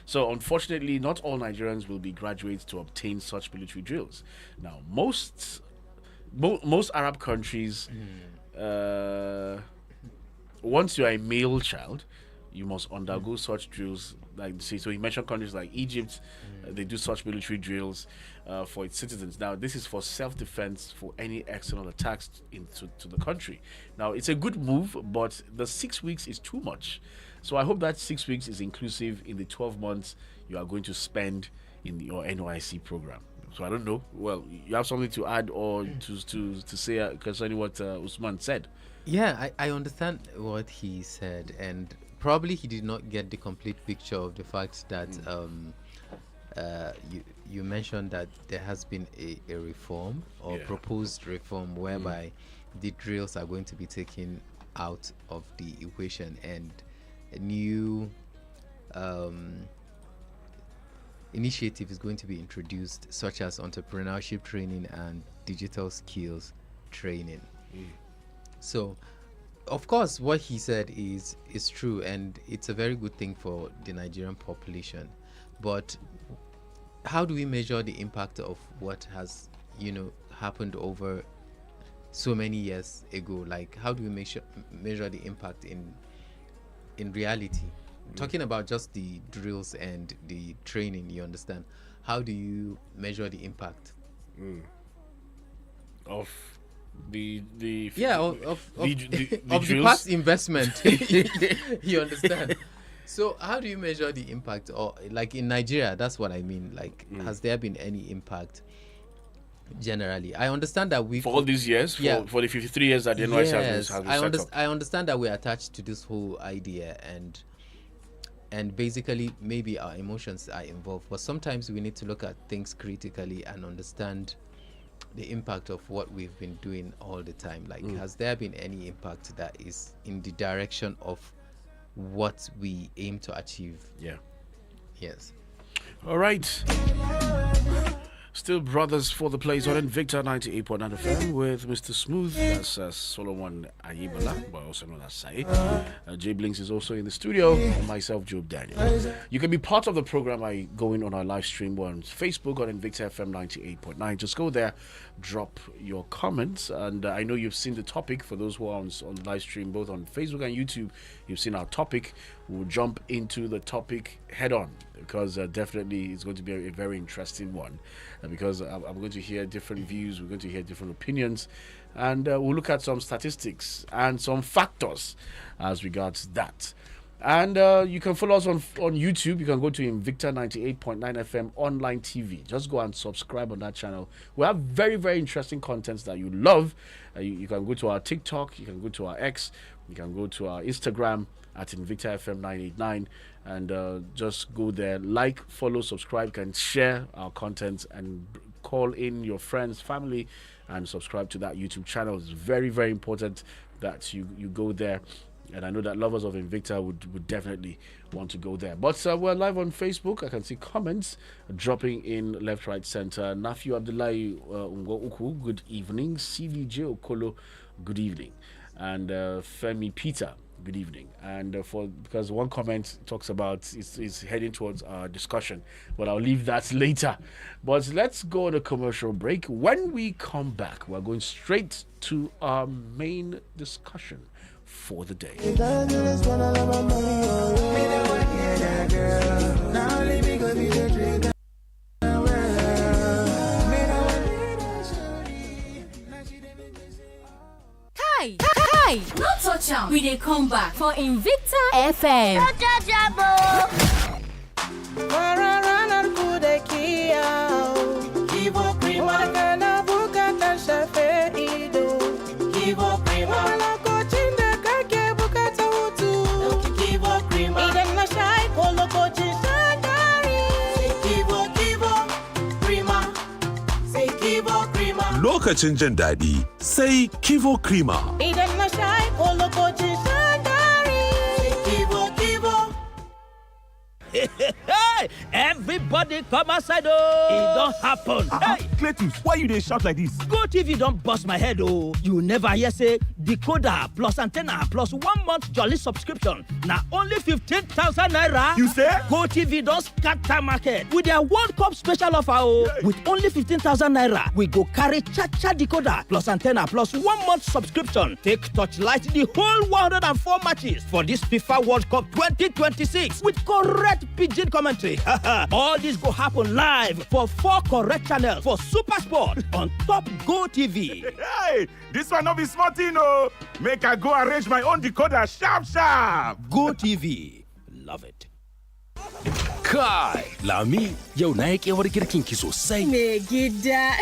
So, unfortunately, not all Nigerians will be graduates to obtain such military drills. Now, most Arab countries. Once you are a male child, you must undergo such drills. So he mentioned countries like Egypt, they do such military drills for its citizens. Now, this is for self-defense for any external attacks to the country. Now, it's a good move, but the 6 weeks is too much. So I hope that 6 weeks is inclusive in the 12 months you are going to spend in your NYC program. So I don't know. Well, you have something to add or to say concerning what Usman said? Yeah, I understand what he said, and probably he did not get the complete picture of the fact that you mentioned that there has been a reform or proposed reform whereby the drills are going to be taken out of the equation and a new initiative is going to be introduced, such as entrepreneurship training and digital skills training. So, of course, what he said is true, and it's a very good thing for the Nigerian population. But how do we measure the impact of what has, happened over so many years ago? Like, how do we measure the impact in reality? Talking about just the drills and the training, you understand? How do you measure the impact of the past investment? You understand? So how do you measure the impact? Or like in Nigeria, that's what I mean. Like, has there been any impact generally? I understand that we for all these years, for the 53 years that the NYC has been set up. I understand that we're attached to this whole idea, and basically maybe our emotions are involved, but sometimes we need to look at things critically and understand the impact of what we've been doing all the time. Like, has there been any impact that is in the direction of what we aim to achieve? Yes. All right. Still brothers for the place on Invicta 98.9 FM with Mr. Smooth. That's Solomon Ayibala, but also known as Sae. Jay Blinks is also in the studio, and myself, Job Daniel. You can be part of the program by going on our live stream on Facebook on Invicta FM 98.9. Just go there, drop your comments, and I know you've seen the topic. For those who are on live stream, both on Facebook and YouTube, you've seen our topic. we'll jump into the topic head on, because definitely it's going to be a very interesting one, because I'm going to hear different views, we're going to hear different opinions, and we'll look at some statistics and some factors as regards that. And you can follow us on YouTube. You can go to Invicta 98.9 FM online TV. Just go and subscribe on that channel. We have very, very interesting contents that you love. You can go to our TikTok. You can go to our X. You can go to our Instagram at Invicta FM 989. And just go there. Like, follow, subscribe. You can share our content and call in your friends, family, and subscribe to that YouTube channel. It's very, very important that you go there. And I know that lovers of Invicta would definitely want to go there. But we're live on Facebook. I can see comments dropping in left, right, center. Nafiu Abdullahi Uku, good evening. CVJ Okolo, good evening. And Femi Peter, good evening. And because one comment talks about is heading towards our discussion, but I'll leave that later. But let's go on a commercial break. When we come back, we're going straight to our main discussion for the day. Hi, no touch am. We dey come back for Invicta FM. No touch am. Lokacin jin daɗi sai Kivo Krima. Idan na sha ko lokacin shan dari. Kivo. Hey, everybody come outside, oh! It don't happen. Hey, Cletus, why you dey shout like this? Go TV don't bust my head, oh! You never hear say decoder plus antenna plus 1 month jolly subscription. Now only 15,000 naira. You say? Go TV don't scatter market with their World Cup special offer, oh! Hey. With only 15,000 naira, we go carry cha-cha decoder plus antenna plus 1 month subscription. Take torchlight the whole 104 matches for this FIFA World Cup 2026 with correct pidgin commentary. All this go happen live for 4 correct channels for Super Sport on Top Go TV. Hey, this one no be small thing, oh. Make I go arrange my own decoder sharp. Go TV, love it. Kai, Lami, yau na yi kewar girkin ki sosai. Me gida.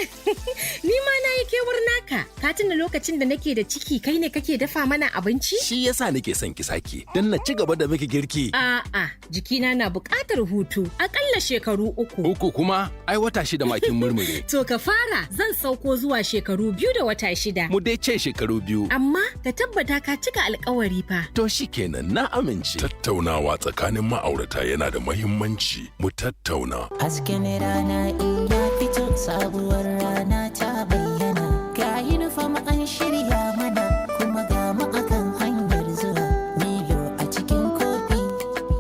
Ni ma na yi kewar naka. Ka tuna lokacin da nake da ciki kai ne kake dafa mana abinci? Shi yasa nake son ki sake, don na ci gaba da miki girki. A'a, jikina na buƙatar hutu. Akalla shekaru 3. Uku kuma, ai wata 6 makin murmure. To ka fara, zan sauko zuwa shekaru 2 da wata 6. Mu dai ce shekaru 2. Amma ka tabbata ka cika alƙawari fa. To shikenan na amince. Tattaunawa tsakanin ma'aurata yana da muhimmanci. Mu tattauna. Hasken rana in ya fito sabuwar rana ta bayyana. Ga uniform an shirya mana kuma ga mu akan hanyar zuwa. Milo a cikin kofi,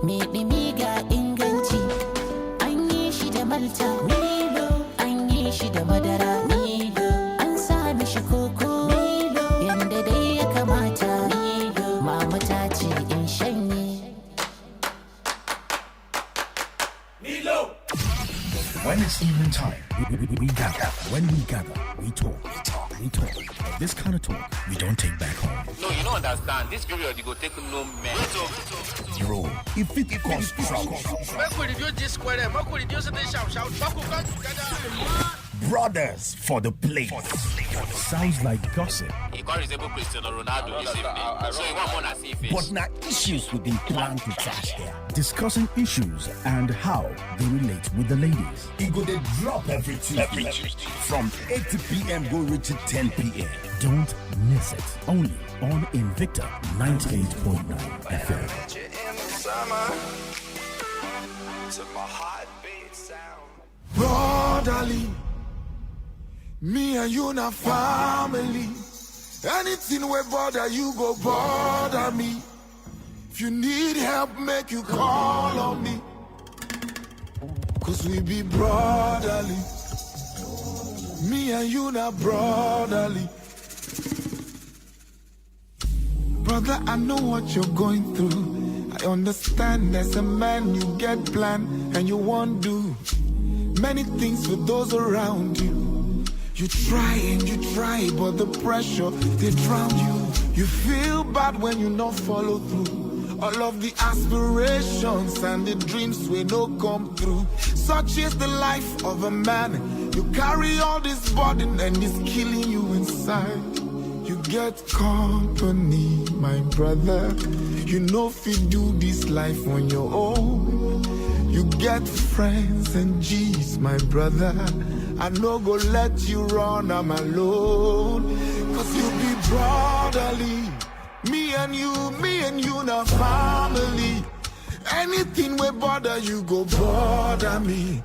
me ɗumi ga inganci. An yi shi da malta. Milo an yi shi da madara. Milo an sa mishi koko. Milo yanda dai ya kamata. Milo mama ta ce in shanye. When it's evening time, we gather. When we gather, we talk. We talk. This kind of talk, we don't take back home. No, you don't understand. This period, you go take no man. Bro, if it cause trouble. Brothers for the plate. Sounds like gossip. You can't resemble Cristiano Ronaldo this evening. So you want more to see face. But not issues we've been planned to trash here. Discussing issues and how they relate with the ladies. It go they drop every Tuesday. From 8 p.m. go reach to 10 p.m. Don't miss it. Only on Invicta 98.9 FM. Brotherly, me and you na family. Anything we bother you go bother me. If you need help, make you call on me. Cause we be brotherly. Me and you na brotherly. Brother, I know what you're going through. I understand as a man you get planned and you won't do many things for those around you. You try and you try, but the pressure, they drown you. You feel bad when you not follow through. All of the aspirations and the dreams will not come through. Such is the life of a man. You carry all this burden and it's killing you inside. You get company, my brother. You know if you do this life on your own. You get friends and G's, my brother. I no go let you run, I'm alone. Cause you be brotherly. Me and you na family. Anything will bother you, go bother me.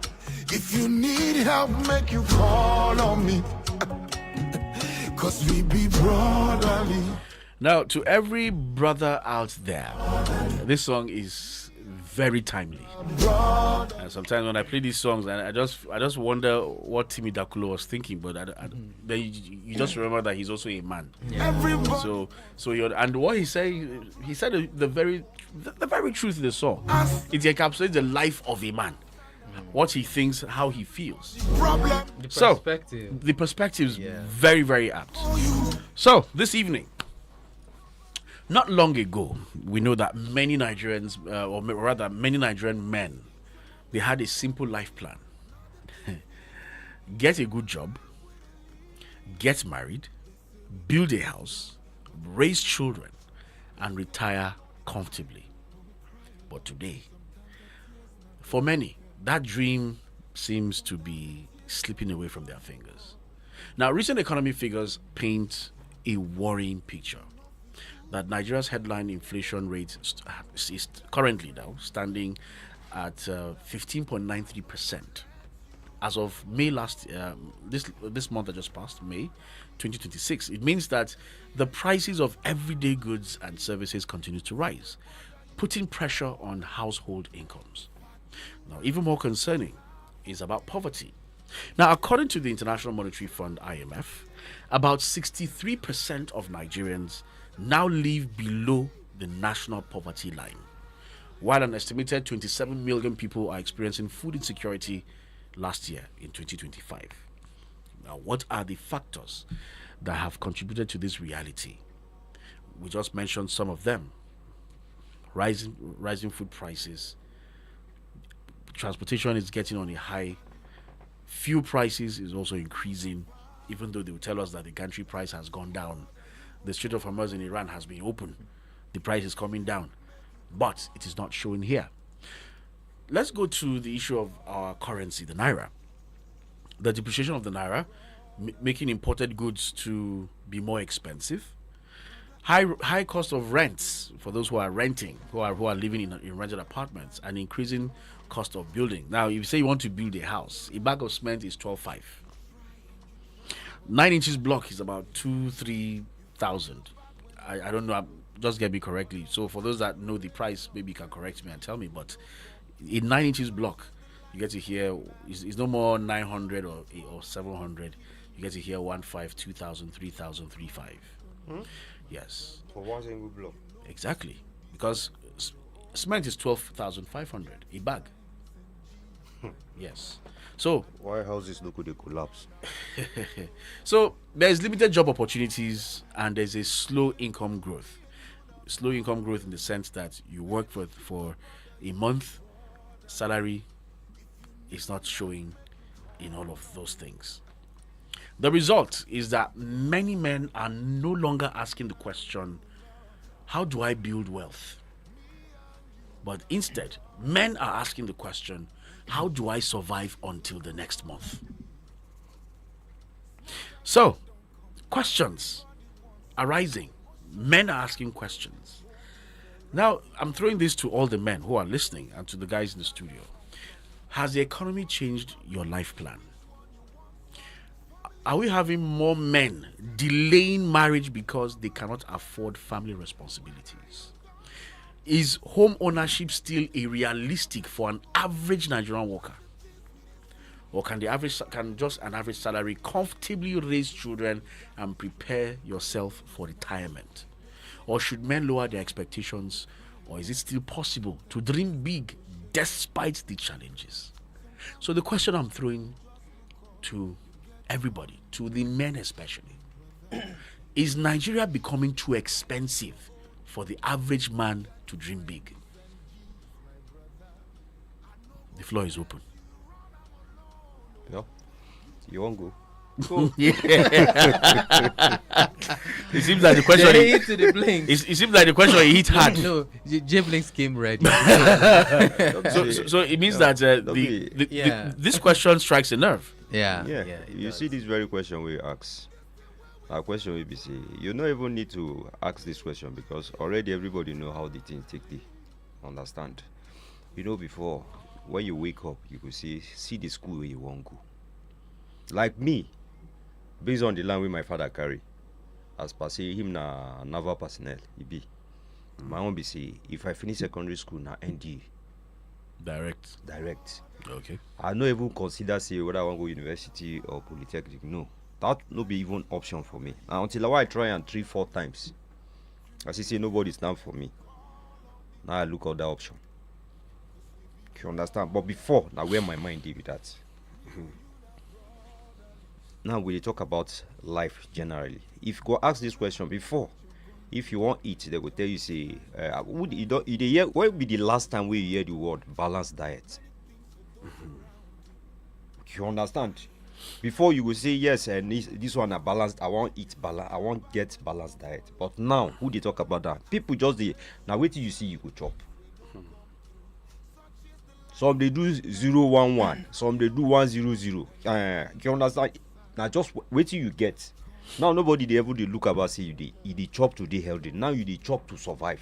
If you need help, make you call on me. Cause we be brotherly. Now, to every brother out there, this song is very timely. And sometimes when I play these songs, and I just wonder what Timmy Dakulo was thinking. But then you just remember that he's also a man. So and what he said the very truth in the song. It encapsulates the life of a man. What he thinks, how he feels. The perspective is very, very apt. So this evening, not long ago, we know that many Nigerians, or rather many Nigerian men, they had a simple life plan. Get a good job, get married, build a house, raise children, and retire comfortably. But today, for many, that dream seems to be slipping away from their fingers. Now, recent economy figures paint a worrying picture. That Nigeria's headline inflation rate is currently now standing at 15.93%. As of May this month that just passed, May 2026, it means that the prices of everyday goods and services continue to rise, putting pressure on household incomes. Now, even more concerning is about poverty. Now, according to the International Monetary Fund, IMF, about 63% of Nigerians now live below the national poverty line, while an estimated 27 million people are experiencing food insecurity last year in 2025. Now, what are the factors that have contributed to this reality? We just mentioned some of them. Rising food prices, transportation is getting on a high, fuel prices is also increasing, even though they will tell us that the gantry price has gone down. The Strait of Hormuz in Iran has been open. The price is coming down, but it is not showing here. Let's go to the issue of our currency, the Naira. The depreciation of the Naira, making imported goods to be more expensive. High cost of rents for those who are renting, who are living in rented apartments, and increasing cost of building. Now, if you say you want to build a house, a bag of cement is 12.5. 9 inches block is about 2-3 thousand. I don't know, just get me correctly. So for those that know the price, maybe you can correct me and tell me, but in 9 inches block, you get to hear it's no more 900 or 700. You get to hear 1.5, 2,000, 3,000, 3.5. Yes. For one single block. Exactly, because cement is 12,500 a bag. Yes. So why houses look they collapse? So there's limited job opportunities and there's a slow income growth. Slow income growth in the sense that you work for a month, salary is not showing in all of those things. The result is that many men are no longer asking the question, how do I build wealth? But instead, men are asking the question, how do I survive until the next month? So, questions arising. Men are asking questions. Now, I'm throwing this to all the men who are listening and to the guys in the studio. Has the economy changed your life plan? Are we having more men delaying marriage because they cannot afford family responsibilities? Is home ownership still a realistic for an average Nigerian worker? Or can just an average salary comfortably raise children and prepare yourself for retirement? Or should men lower their expectations Or is it still possible to dream big despite the challenges? So the question I'm throwing to everybody, to the men especially, is Nigeria becoming too expensive for the average man to dream big? The floor is open. Yeah. You won't go. Yeah. It seems like the question. Hit to the Blinks. It seems like the question he hit hard. No, J Blinks came ready. so it means that this question strikes a nerve. Yeah. You see this very question we ask. Our question will be say, you don't even need to ask this question because already everybody know how the thing take the understand. You know, before when you wake up, you could see the school where you want go. Like me, based on the line where my father carry, as per say him na naval personnel, he be. My own be say, if I finish secondary school na ND. Direct. Okay. I no even consider say whether I want to go university or polytechnic. No. That no be even option for me. Now, until I try and 3-4 times, as you say, nobody stand for me. Now I look at that option. You understand? But before, now where my mind did with that. Now we talk about life generally. If you go ask this question before, if you want eat, they will tell you say, when will be the last time we hear the word balanced diet? You understand? Before you will say yes, and this one are balanced. I want eat balance. I want get balanced diet. But now, who they talk about that? People just now wait till you see you go chop. Some they do 011, some they do 100. You understand? Now just wait till you get. Now nobody they ever they look about say you they chop to be healthy. Now you they chop to survive.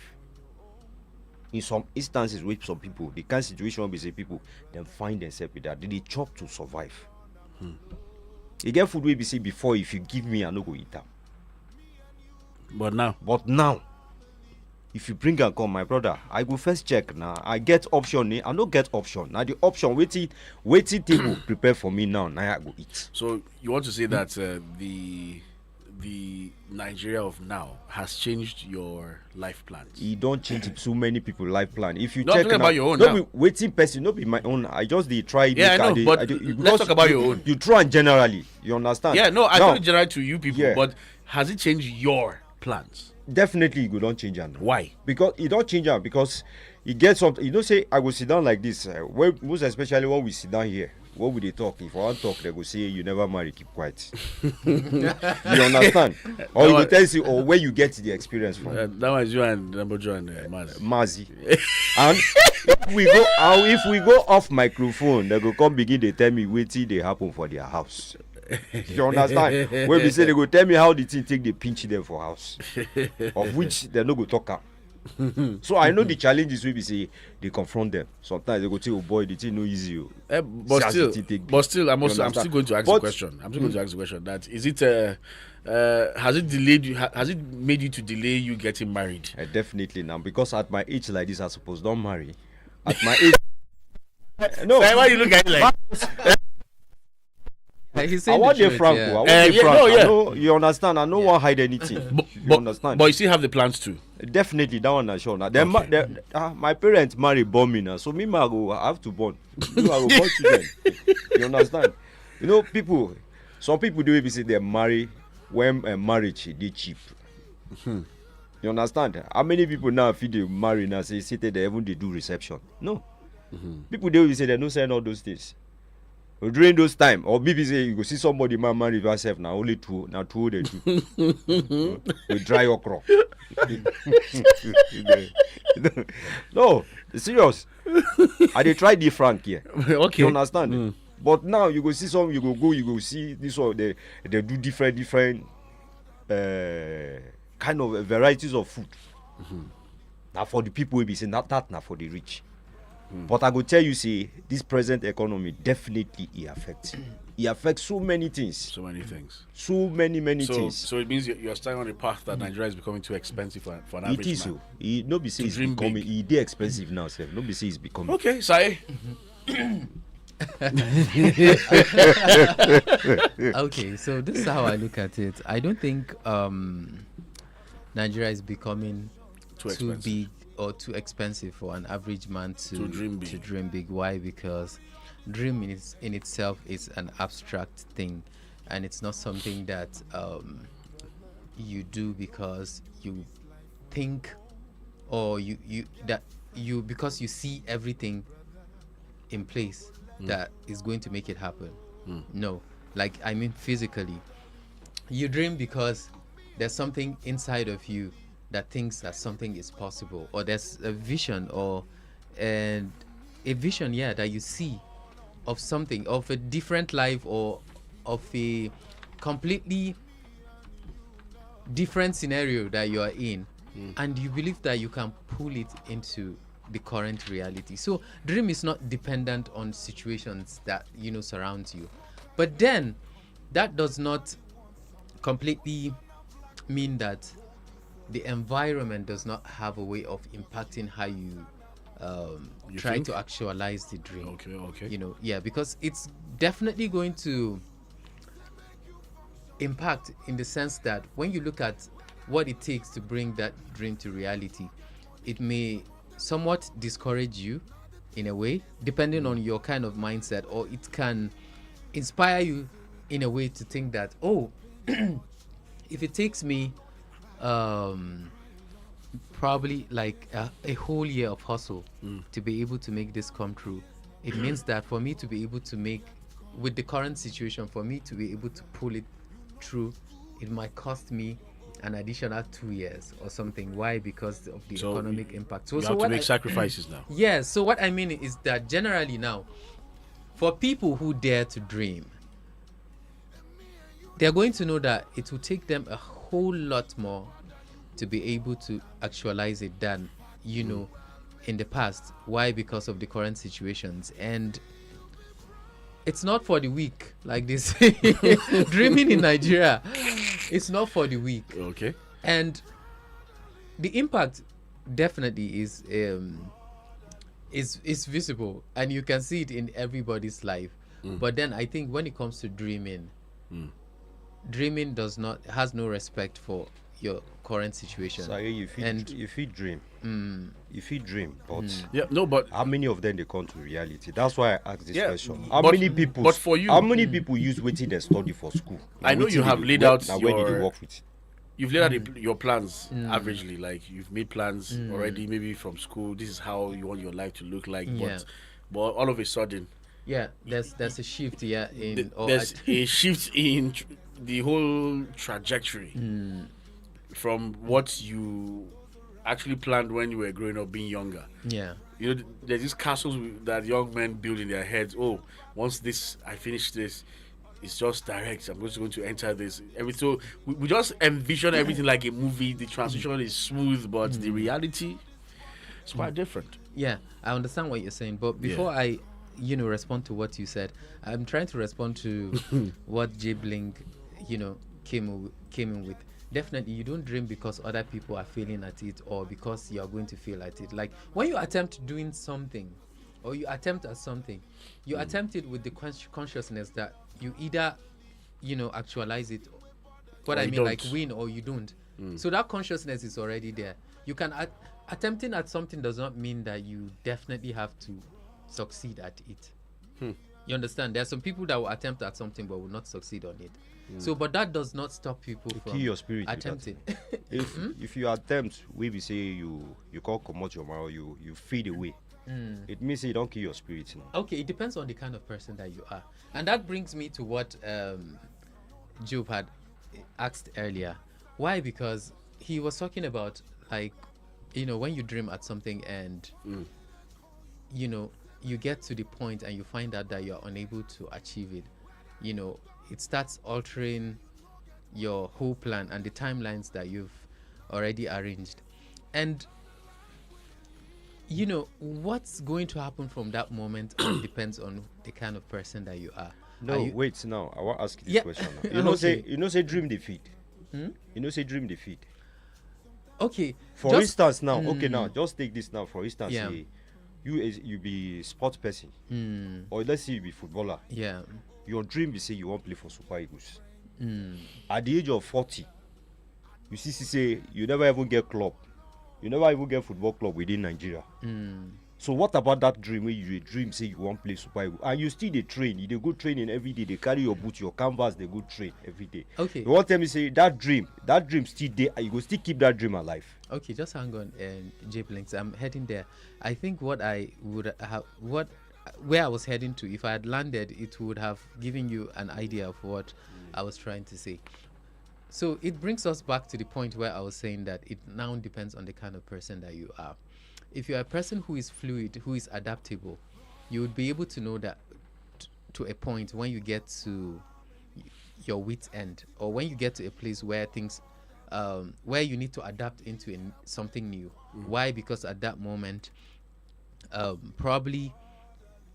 In some instances with some people, the kind of situation will be say people then find themselves with that. They chop to survive. You get food we be say before, if you give me I no go eat them. But now if you bring and come, my brother, I go first check now. I get option. I no get option. Now the option waiting table prepare for me now. Now I go eat. So you want to say that the Nigeria of now has changed your life plans? You don't change so many people life plan. If you not check talking about your own no now. be waiting person, no be my own. I just try. Yeah, I know, but let's talk about your own. You try and generally, you understand? Yeah, no, I told generally to you people, Yeah. but has it changed your plans? Definitely, you don't change them. Why? Because you don't change them because you get something. You don't say I will sit down like this. Most especially when we sit down here. What would they talk? If I want to talk, they go say you never marry, keep quiet. You understand? Or you will tell you, or where you get the experience from. That was you and number John Mazi. And if we go off microphone, they go come begin to tell me what they happen for their house. You understand? When we say they go tell me how the thing take they pinch them for house, of which they no go talk. So I know the challenges we be say they confront them. Sometimes they go say, "Oh boy, the thing no easy." But still, I'm still going to ask the question. I'm still going to ask the question. That is it? Has it delayed you? Has it made you to delay you getting married? Definitely now, because at my age like this, I suppose don't marry. At my age, no. Why you look at it like? I want the Franco. I want the Franco. I know, you understand? I don't want to hide anything. You understand? But you still have the plans too. Definitely, that one I sure. Now, my parents marry born me now, so me I have to born. I go born children. You understand? You know, some people do it say they marry when marriage they cheap. You understand? How many people now feel they marry now say they even they do reception? No. People they will say they don't send all those things. During those time, or maybe say you go see somebody man marry yourself now only two they do. We dry okra. No, serious. I they try different here. Okay. You understand? But now you go see some, you go see this one. They do different kind of varieties of food. Now for the people we be saying that now for the rich. But I go tell you, see, this present economy definitely it affects so many things. So many things. So many things. So it means you're starting on a path that Nigeria is becoming too expensive for an average man. It is so. Nobody say it's becoming. It is expensive now, sir. Nobody say it's becoming. Okay, Sai. Okay, so this is how I look at it. I don't think Nigeria is becoming too big or too expensive for an average man to dream big. To dream big. Why? Because dream in itself is an abstract thing, and it's not something that you do because you think, or you because you see everything in place that is going to make it happen. No, like I mean physically, you dream because there's something inside of you that thinks that something is possible, or there's a vision, or a vision, that you see of something, of a different life, or of a completely different scenario that you are in, and you believe that you can pull it into the current reality. So dream is not dependent on situations that surround you, but then that does not completely mean that the environment does not have a way of impacting how you try to actualize the dream. Okay. Because it's definitely going to impact, in the sense that when you look at what it takes to bring that dream to reality, it may somewhat discourage you in a way, depending on your kind of mindset, or it can inspire you in a way to think that, if it takes me probably like a whole year of hustle to be able to make this come true, it means that for me to be able to make, with the current situation, for me to be able to pull it through, it might cost me an additional 2 years or something. Why? Because of the economic impact. So you have to make sacrifices now. Yes. So what I mean is that generally now, for people who dare to dream, they're going to know that it will take them a whole lot more to be able to actualize it than in the past. Why? Because of the current situations. And it's not for the weak, like this. Dreaming in Nigeria, it's not for the weak. Okay. And the impact definitely is visible, and you can see it in everybody's life. But then I think when it comes to dreaming, dreaming has no respect for your current situation. So if you dream, but how many of them they come to reality? That's why I asked this question. How many people use waiting they study for school? I know you have laid out where did they work with? You've laid out your plans averagely, like you've made plans already, maybe from school. This is how you want your life to look like, but all of a sudden, there's a shift. There's a shift in the whole trajectory from what you actually planned when you were growing up, being younger. There's these castles that young men build in their heads. Once I finish this, it's just direct. I'm just going to enter this. So we just envision everything like a movie. The transition is smooth, but the reality is quite different. Yeah, I understand what you're saying, but before I respond to what you said, I'm trying to respond to what J Bling came in with. Definitely, you don't dream because other people are failing at it, or because you are going to fail at it. Like when you attempt doing something, or you attempt at something, you attempt it with the consciousness that you either actualize it, what I mean, like win, or you don't. So that consciousness is already there. You can attempting at something does not mean that you definitely have to succeed at it. You understand? There are some people that will attempt at something but will not succeed on it. So, but that does not stop people from kill your spirit attempting. If you attempt, we say you can't come out your mouth, you fade away. It means you don't kill your spirit now. Okay, it depends on the kind of person that you are, and that brings me to what Job had asked earlier. Why? Because he was talking about, like, when you dream at something and you get to the point and you find out that you're unable to achieve it, it starts altering your whole plan and the timelines that you've already arranged. And what's going to happen from that moment depends on the kind of person that you are. Wait, now I want to ask you this question now. Say dream defeat. Say dream defeat. Okay. For instance now, now just take this now. For instance, you be sports person, or let's say you be footballer. Your dream is say you want to play for Super Eagles. At the age of 40, you say you never even get club. You never even get football club within Nigeria. So what about that dream where you dream say you want play Super Eagles and you still dey train, you dey go training every day, they carry your boot, your canvas, they go train every day. Okay. You want tell me say that dream still there, and you go still keep that dream alive. Okay, just hang on, J Blinks. I'm heading there. I think what I would have, where I was heading to, if I had landed, it would have given you an idea of what I was trying to say. So it brings us back to the point where I was saying that it now depends on the kind of person that you are. If you're a person who is fluid, who is adaptable, you would be able to know that to a point when you get to your wit's end, or when you get to a place where things, where you need to adapt into something new. Why? Because at that moment, probably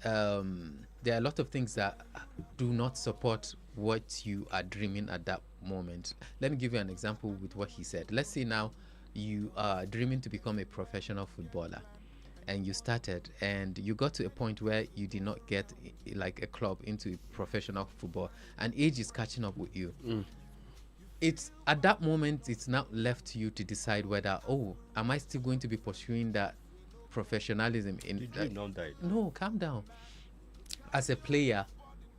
there are a lot of things that do not support what you are dreaming at that moment. Let me give you an example with what he said. Let's say now you are dreaming to become a professional footballer, and you started and you got to a point where you did not get like a club into professional football, and age is catching up with you. It's at that moment, it's now left to you to decide whether, oh, am I still going to be pursuing that professionalism in The dream don't die. No, calm down. As a player,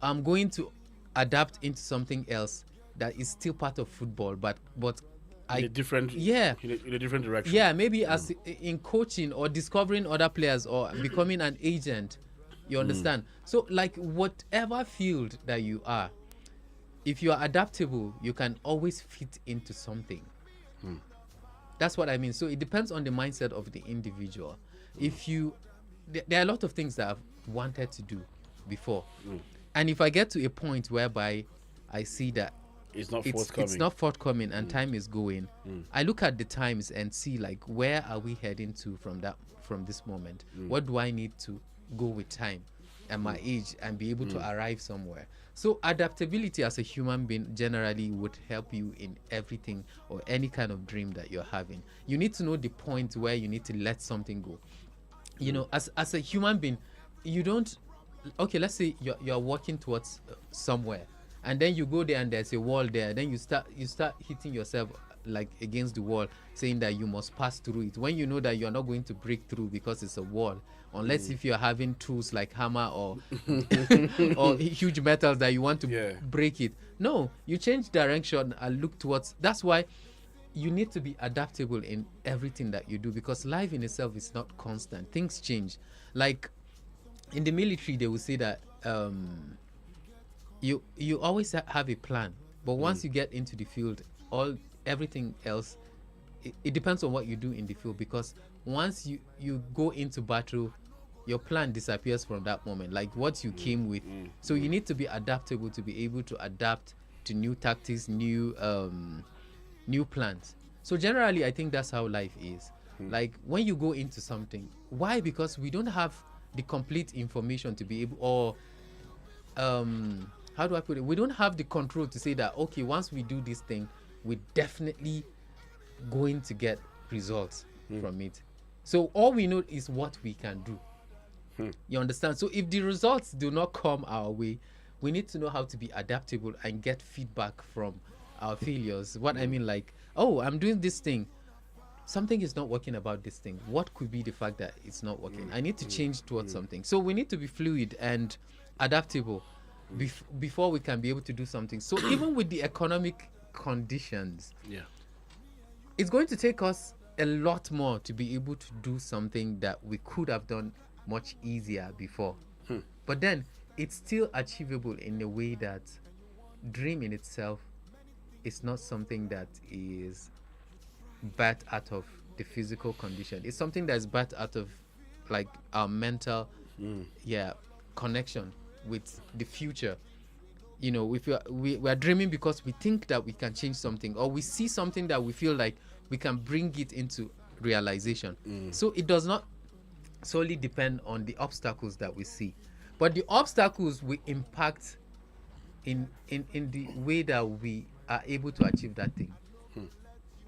I'm going to adapt into something else that is still part of football, but in a different direction. Yeah, maybe as in coaching or discovering other players or becoming an agent. You understand? So like whatever field that you are, if you are adaptable, you can always fit into something. That's what I mean. So it depends on the mindset of the individual. If you, there are a lot of things that I've wanted to do before, and if I get to a point whereby I see that it's not forthcoming and time is going, I look at the times and see like where are we heading to from this moment. What do I need to go with time and my age and be able to arrive somewhere? So adaptability as a human being generally would help you in everything or any kind of dream that you're having. You need to know the point where you need to let something go. You know, as a human being, you don't, okay, let's say you're walking towards somewhere, and then you go there and there's a wall there, then you start hitting yourself like against the wall, saying that you must pass through it, when you know that you're not going to break through because it's a wall, unless if you're having tools like hammer or or huge metals that you want to break it. No, you change direction and look towards. That's why you need to be adaptable in everything that you do, because life in itself is not constant. Things change. Like in the military, they will say that you always have a plan, but once you get into the field, everything else, it depends on what you do in the field, because once you go into battle, your plan disappears from that moment, like what you came with. So you need to be adaptable to be able to adapt to new tactics, new plans. So generally, I think that's how life is. Like when you go into something, why? Because we don't have the complete information to be able, or how do I put it? We don't have the control to say that, okay, once we do this thing, we're definitely going to get results from it. So all we know is what we can do. You understand? So if the results do not come our way, we need to know how to be adaptable and get feedback from our failures. What I mean, like, oh, I'm doing this thing, something is not working about this thing. What could be the fact that it's not working? I need to change towards something. So we need to be fluid and adaptable before we can be able to do something. So even with the economic conditions, it's going to take us a lot more to be able to do something that we could have done much easier before. But then it's still achievable in a way that dream in itself is not something that is birthed out of the physical condition. It's something that's birthed out of like our mental connection with the future. You know, if we are dreaming because we think that we can change something, or we see something that we feel like we can bring it into realization. So it does not solely depend on the obstacles that we see, but the obstacles will impact in the way that we are able to achieve that thing.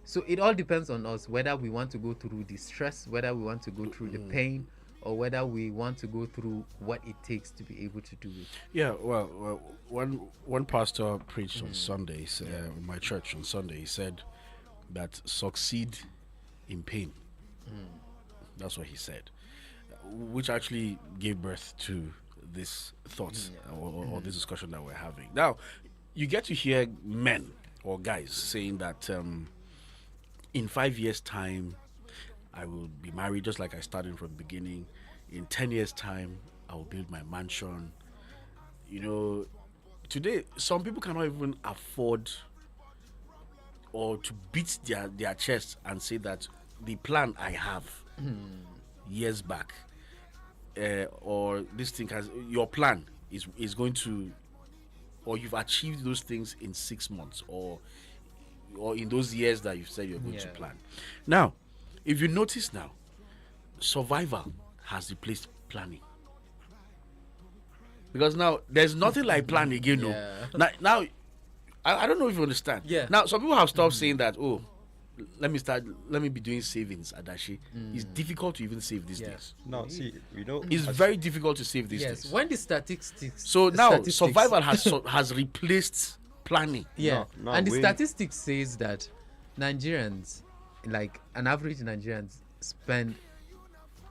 So it all depends on us, whether we want to go through the stress, whether we want to go through the pain, or whether we want to go through what it takes to be able to do it. Yeah, well, one pastor preached on Sundays in my church on Sunday. He said that succeed in pain. That's what he said, which actually gave birth to this thoughts or this discussion that we're having. Now, you get to hear men or guys saying that in 5 years' time, I will be married just like I started from the beginning. In 10 years' time, I will build my mansion. You know, today, some people cannot even afford or to beat their chest and say that the plan I have years back or this thing has your plan is going to, or you've achieved those things in 6 months or in those years that you said you're going to plan. Now, if you notice now, survival has replaced planning. Because now there's nothing like plan again. No. Now I don't know if you understand. Yeah. Now some people have stopped saying that, let me be doing savings, Adashi. It's difficult to even save these days. No, see, it's very difficult to save these Yes, days. when the statistics. So now survival has replaced planning. Yeah, No, and the wait. statistics says that Nigerians, like an average Nigerians, spend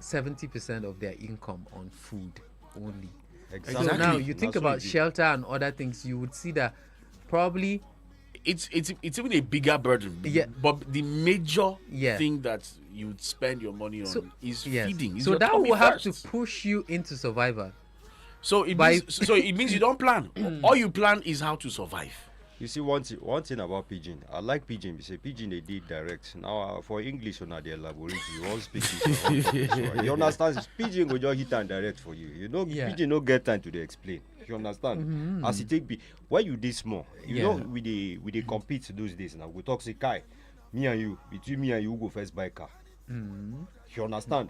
70% of their income on food only. Exactly. So now you That's think what about it is. shelter and other things, you would see that probably it's even a bigger burden. Yeah. But the major Yeah. thing that you would spend your money on is yes. feeding. Is So your that tummy will have first. to push you into survival. So it means you don't plan. All you plan is how to survive. You see, one thing about pidgin, I like pidgin. We say pidgin they did direct. Now for English, on they elaborate. You all speak it. You understand? Pidgin will just hit and direct for you. You know, pidgin no get time to dey explain. You understand? As it take be, when you this small, you know, we dey compete those days. Now we talk say, Kai, me and you, between me and you, who go first buy car. You understand?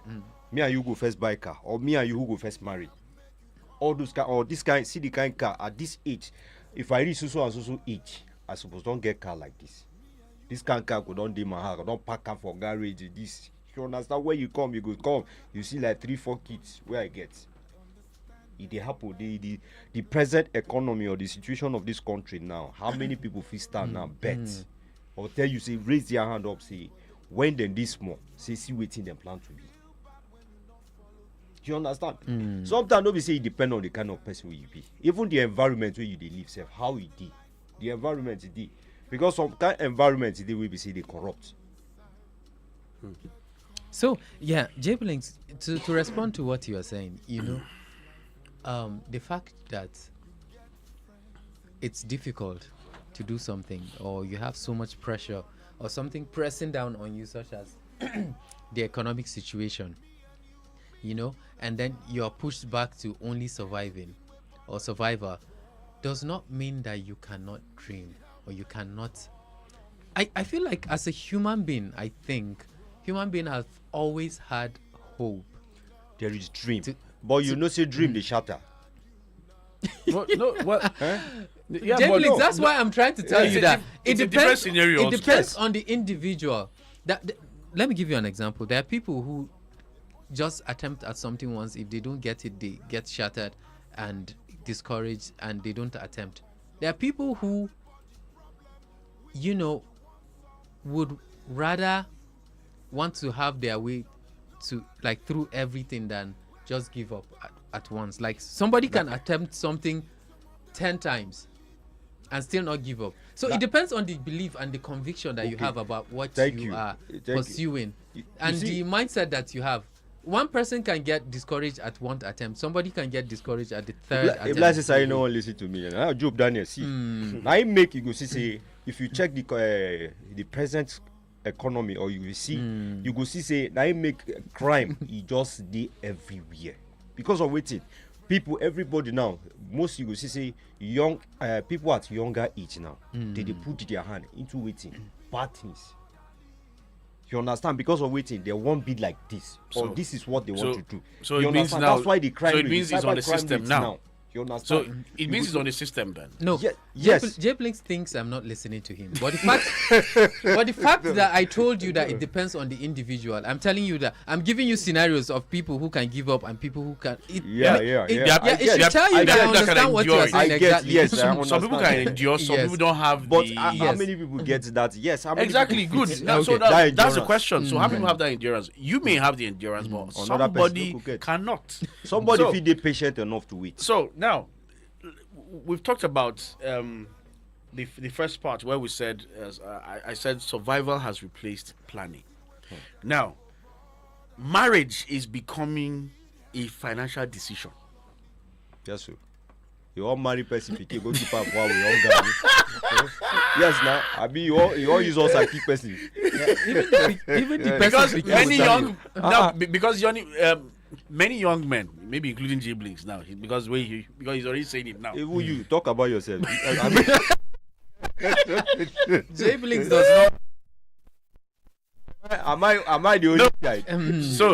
Me and you go first buy car, or me and you who go first marry. All those kind, or this kind, see the kind car at this age. If I reach so and so age, I suppose don't get car like this. This kind of car go don't dey my house, don't park am for garage. This, you understand? When you come, you see like 3-4 kids where I get. It dey happen. The present economy or the situation of this country now, how many people fit stand now bet or tell you say raise their hand up, say when them this small, say see wetin them plan to be. You understand? Sometimes nobody say it depend on the kind of person where you be. Even the environment where you dey live, self, how it dey. The environment it dey. Because some kind environment it dey will be say they corrupt. So yeah, J Blinks, to respond to what you are saying, you know, the fact that it's difficult to do something, or you have so much pressure, or something pressing down on you, such as the economic situation, you know, and then you're pushed back to only surviving or survivor, does not mean that you cannot dream or you cannot. I feel like as a human being, I think human being have always had hope. There is dream, but you know, say dream they shatter. Well, no, well, yeah, J but Blinks, no, that's why I'm trying to tell you that it's a different scenario. It depends on the individual. Let me give you an example. There are people who just attempt at something once. If they don't get it, they get shattered and discouraged, and they don't attempt. There are people who, you know, would rather want to have their way to, like, through everything than just give up at once. Like, somebody can attempt something 10 times and still not give up. So it depends on the belief and the conviction that you have about what you are pursuing. And the mindset that you have. One person can get discouraged at one attempt. Somebody can get discouraged at the third attempt. If like say no one listen to me, now Job Daniel see. Now I make you go see say if you check the present economy, or you will see you go see say now I make crime it just dey everywhere because of waiting. People, everybody now, most you go see say young people at younger age now, they put their hand into waiting bad things. You understand? Because of waiting, they won't be like this, or this is what they want to do. So you it means understand? now. That's why the crime. So it means it's on the cybercrime system rate now. You understand? So it means it's on the system then. No. Yes. J Blinks thinks I'm not listening to him. But the fact that I told you that it depends on the individual, I'm telling you that I'm giving you scenarios of people who can give up and people who can. It should tell you that I understand what you are saying exactly. Yes, some people can endure, some people don't have. But how many people get that? Yes, how many exactly. people Good. Now, So that's the question. So how many people have that endurance? You may have the endurance, but somebody cannot. Somebody feel they patient enough to wait. So now, we've talked about the first part where we said, I said, survival has replaced planning. Now, marriage is becoming a financial decision. Yes, sir. You all marry person, you go keep up while we all got. Yes, now I mean you all use us as key person. Even the because many young many young men, maybe including J Blinks now, because he's already saying it now. Even you talk about yourself. J Blinks does not. Am I the only guy? So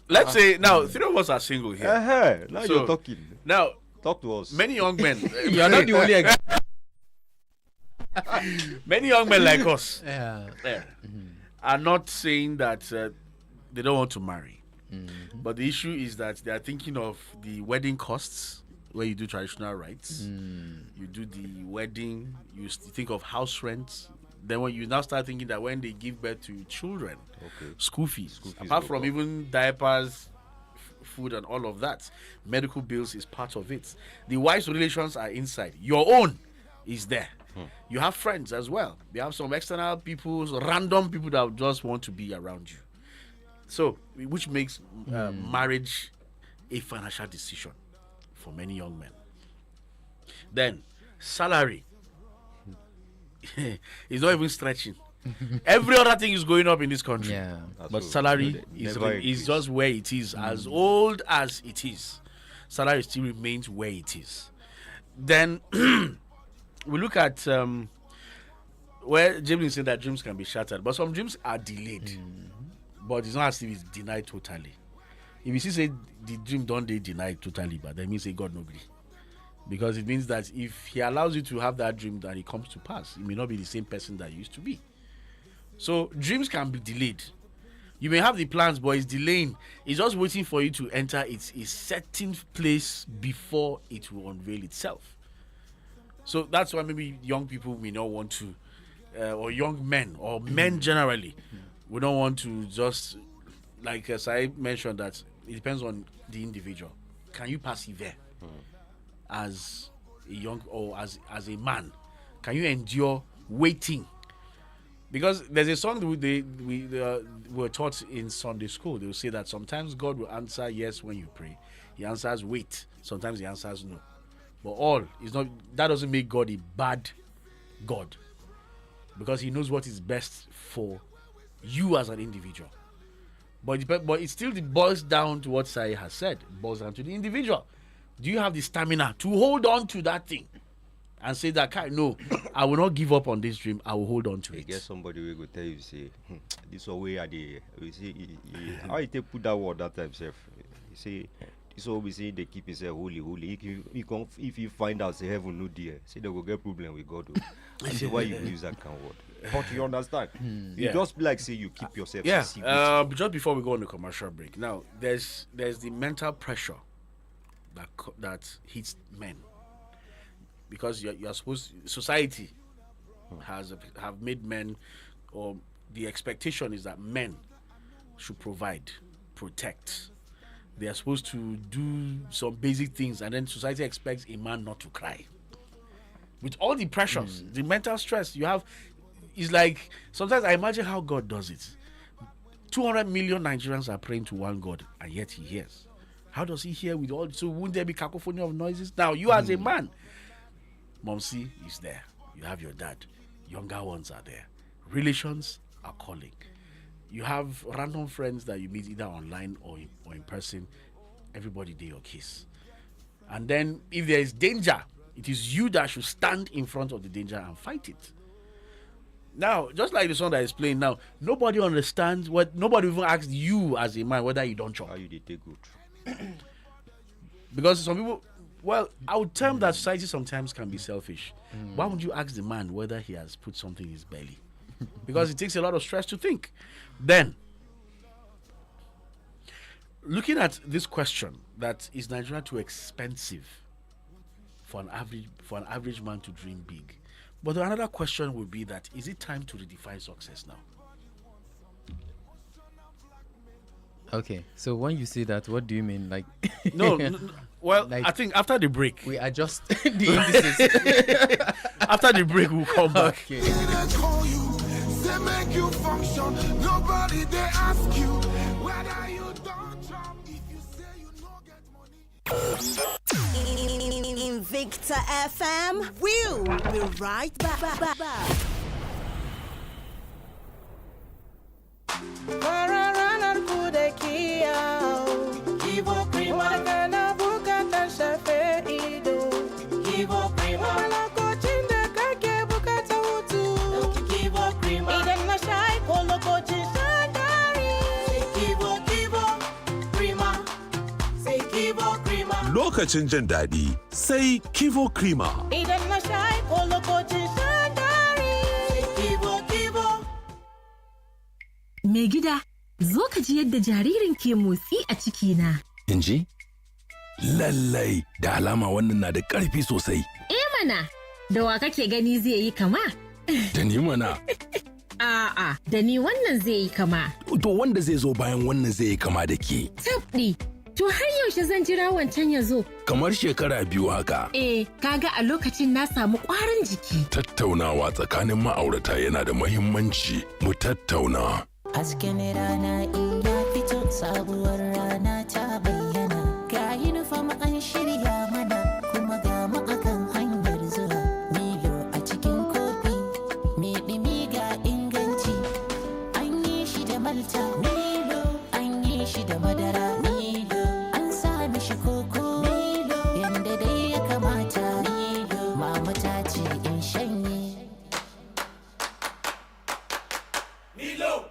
let's say now 3 of us are single here. Now you're talking. Now talk to us. Many young men. You are not the only. Many young men like us Mm-hmm. are not saying that they don't want to marry. Mm-hmm. But the issue is that they are thinking of the wedding costs where you do traditional rites. You do the wedding, you think of house rent. Then when you now start thinking that when they give birth to children, school fees apart from even diapers, food and all of that, medical bills is part of it. The wife's relations are inside. Your own is there. You have friends as well. You have some external people, random people that just want to be around you. So, which makes marriage a financial decision for many young men. Then, salary is not even stretching. Every other thing is going up in this country. But salary is just where it is. As old as it is, salary still remains where it is. Then, we look at where James said that dreams can be shattered, but some dreams are delayed. But it's not as if it's denied totally. If you see say the dream don't they deny totally, but that means say God no agree. Because it means that if he allows you to have that dream and it comes to pass, it may not be the same person that you used to be. So dreams can be delayed. You may have the plans, but it's delaying. It's just waiting for you to enter a certain place before it will unveil itself. So that's why maybe young people may not want to, or young men, or men generally, we don't want to just, like as I mentioned, that it depends on the individual. Can you persevere as a young or as a man? Can you endure waiting? Because there's a song we were taught in Sunday school. They will say that sometimes God will answer yes when you pray. He answers wait. Sometimes he answers no. But all is not. That doesn't make God a bad God, because he knows what is best for you as an individual. But it still boils down to what Sai has said. It boils down to the individual. Do you have the stamina to hold on to that thing and say that, no, I will not give up on this dream. I will hold on to it. I guess somebody will go tell you, say, this way are the. We say, how you take put that word that time, self? You say, this all we say they keep himself holy. If you find out say heaven no dear, say they will get problem with God. I say why you use that kind of word. But you understand? You just be like say you keep yourself. Just before we go on the commercial break, now there's the mental pressure that hits men, because you're supposed, society have made men, or the expectation is that men should provide, protect. They are supposed to do some basic things, and then society expects a man not to cry. With all the pressures, the mental stress you have, is like, sometimes I imagine how God does it. 200 million Nigerians are praying to one God, and yet he hears. How does he hear with all? So wouldn't there be cacophony of noises? Now, you as a man, Momsi is there. You have your dad. Younger ones are there. Relations are calling. You have random friends that you meet either online or in person. Everybody there your case. And then if there is danger, it is you that should stand in front of the danger and fight it. Now, just like the song that is playing now, nobody understands nobody even asks you as a man whether you don't chop. How you did take good. Because some people, Well, I would term that society sometimes can be selfish. Why would you ask the man whether he has put something in his belly? Because it takes a lot of stress to think. Then, looking at this question, that is Nigeria too expensive for an average man to dream big? But another question would be that, is it time to redefine success now? Okay, so when you say that, what do you mean? Like, Well, like, I think after the break, we adjust the indices. After the break, we'll come back. Okay. They make you function. Nobody they ask you whether you don't jump. If you say you no get money. Invicta FM. We'll be right back. Lokacin jin daɗi sai Kivo Krima. Idan na sha ko lokacin shan dari. Kivo. Mai gida, zo ka ji yadda jaririn ke motsi a cikina. In ji? Lallai, da alama wannan na da ƙarfi sosai. Mana, da wa kake gani zai yi kama? Da ni mana. A'a, da ni wannan zai yi kama. To wanda zai zo bayan wannan zai yi kama da ke. Tabɗi, to har yaushe zan jira wancan ya zo? Kamar shekara 2 haka. Kaga a lokacin na samu ƙwarin jiki. Tattaunawa tsakanin ma'aurata yana da muhimmanci. Mu tattauna. Hasken rana in ya fito, sabuwar rana ta bayyana. Ga uniform an shirya mana, kuma ga mu akan hanyar zuwa. Milo a cikin kofi, mai ɗumi ga inganci. An yi shi da malta. Milo an yi shi da madara. Milo an sa mishi koko. Milo yanda dai ya kamata. Milo mama ta ce in shanye. Milo.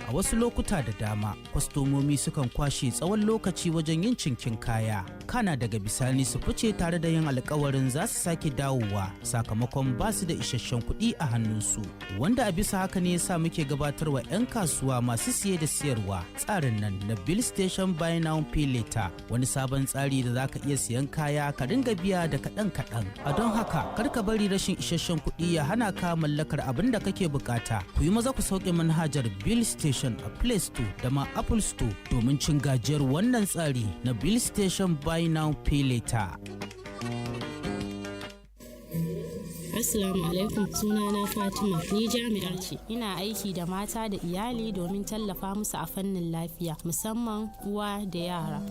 A wasu lokuta da dama, kwastomomi sukan kwashe tsawon lokaci wajen yin cinkin kaya. Kana daga bisani su fice tare da yin alkawarin za su sake dawowa sakamakon ba su da isasshen kuɗi a hannunsu. Wanda a bisa haka ne yasa muke gabatarwa 'yan kasuwa masu siye da siyarwa tsarin nan na Bill Station Buy Now Pay Later, wani sabon tsari da za ka iya siyan kaya ka ringa biya da kaɗan-kaɗan. A don haka, kar ka bari rashin isasshen kuɗi ya hana ka mallakar abin da kake bukata. Ku yi maza ku sauke manhajar Bill Station a Play Store da ma Apple Store domin cin gajiyar wannan tsari na Bill Station Buy Now Pay Later. Assalamu alaikum, sunana Fatima, ni jami'a ce. Ina aiki da mata da iyali domin tallafa musu a fannin lafiya, musamman uwa da yara.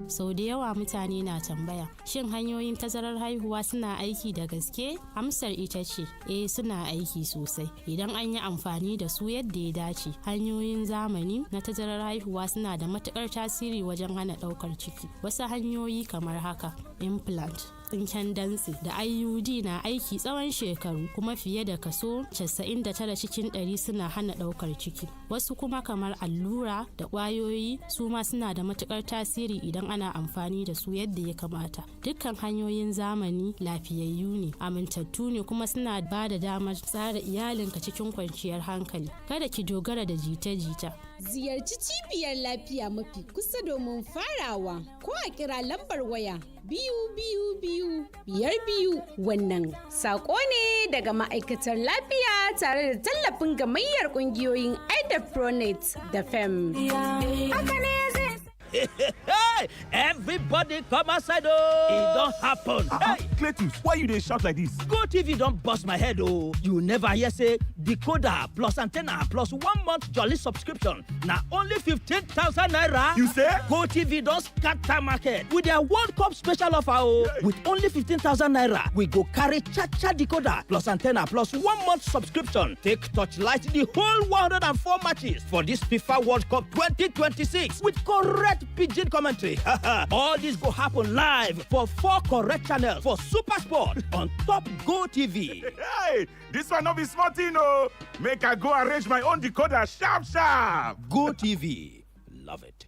Sau da yawa mutane na tambaya, shin hanyoyin tazarar haihuwa suna aiki da gaske? Amsar ita ce, suna aiki sosai. Idan an yi amfani da su yadda ya dace, hanyoyin zamani na tazarar haihuwa suna da matukar tasiri wajen hana ɗaukar ciki. Wasu hanyoyi kamar haka, implant, tsinken dantse da IUD na aiki tsawon shekaru, kuma fiye da kaso 99 cikin 100 suna hana ɗaukar ciki. Wasu kuma kamar allura da ƙwayoyi su ma suna da matukar tasiri idan ana amfani da su yadda ya kamata. Dukkan hanyoyin zamani lafiyayyu ne, amintattu ne, kuma suna ba da damar tsara iyalinka cikin kwanciyar hankali. Kada ki dogara da jita-jita. Ziyarci cibiyar lafiya mafi kusa domin farawa, ko a kira lambar waya 222 wannan sako ne daga ma'aikatar lafiya tare da tallafin gamayyar kungiyoyin Pronet da FEM. Everybody come outside, oh! It don't happen. Hey, Cletus, why you dey shout like this? Go TV don't bust my head, oh! You never hear say decoder plus antenna plus 1 month jolly subscription na only 15,000 naira. You say? Go TV don't scatter market with their World Cup special offer, oh! With only 15,000 naira, we go carry cha-cha decoder plus antenna plus 1 month subscription. Take torchlight the whole 104 matches for this FIFA World Cup 2026 with correct pidgin commentary. All this go happen live for 4 correct channels for Super Sport on Top Go TV. Hey, this one no be small thing, oh! Make I go arrange my own decoder sharp. Go TV, love it.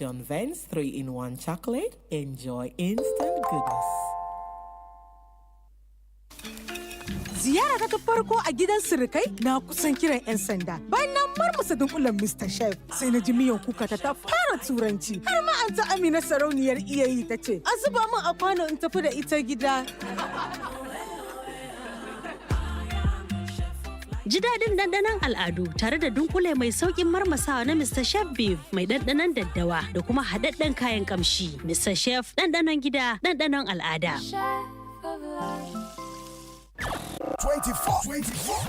John Vance 3-in-1 chocolate. Enjoy instant goodness. Ziyara ta farko a gidan sirikai na kusan kiran 'yan sanda. Bayan na marmasa dunkulen Mr. Chef sai na ji miyan kuka ta fara turanci. Har ma an ta Amina sarauniyar iyayi ta ce, "A zuba min a kwano in tafi da ita gida." Ji daɗin ɗanɗanon al'adu tare da dunkule mai sauƙin marmasawa na Mr. Chef Beef mai ɗanɗanon daddawa da kuma haɗaɗɗen kayan ƙamshi. Mr. Chef ɗanɗanon gida, ɗanɗanon al'ada. 24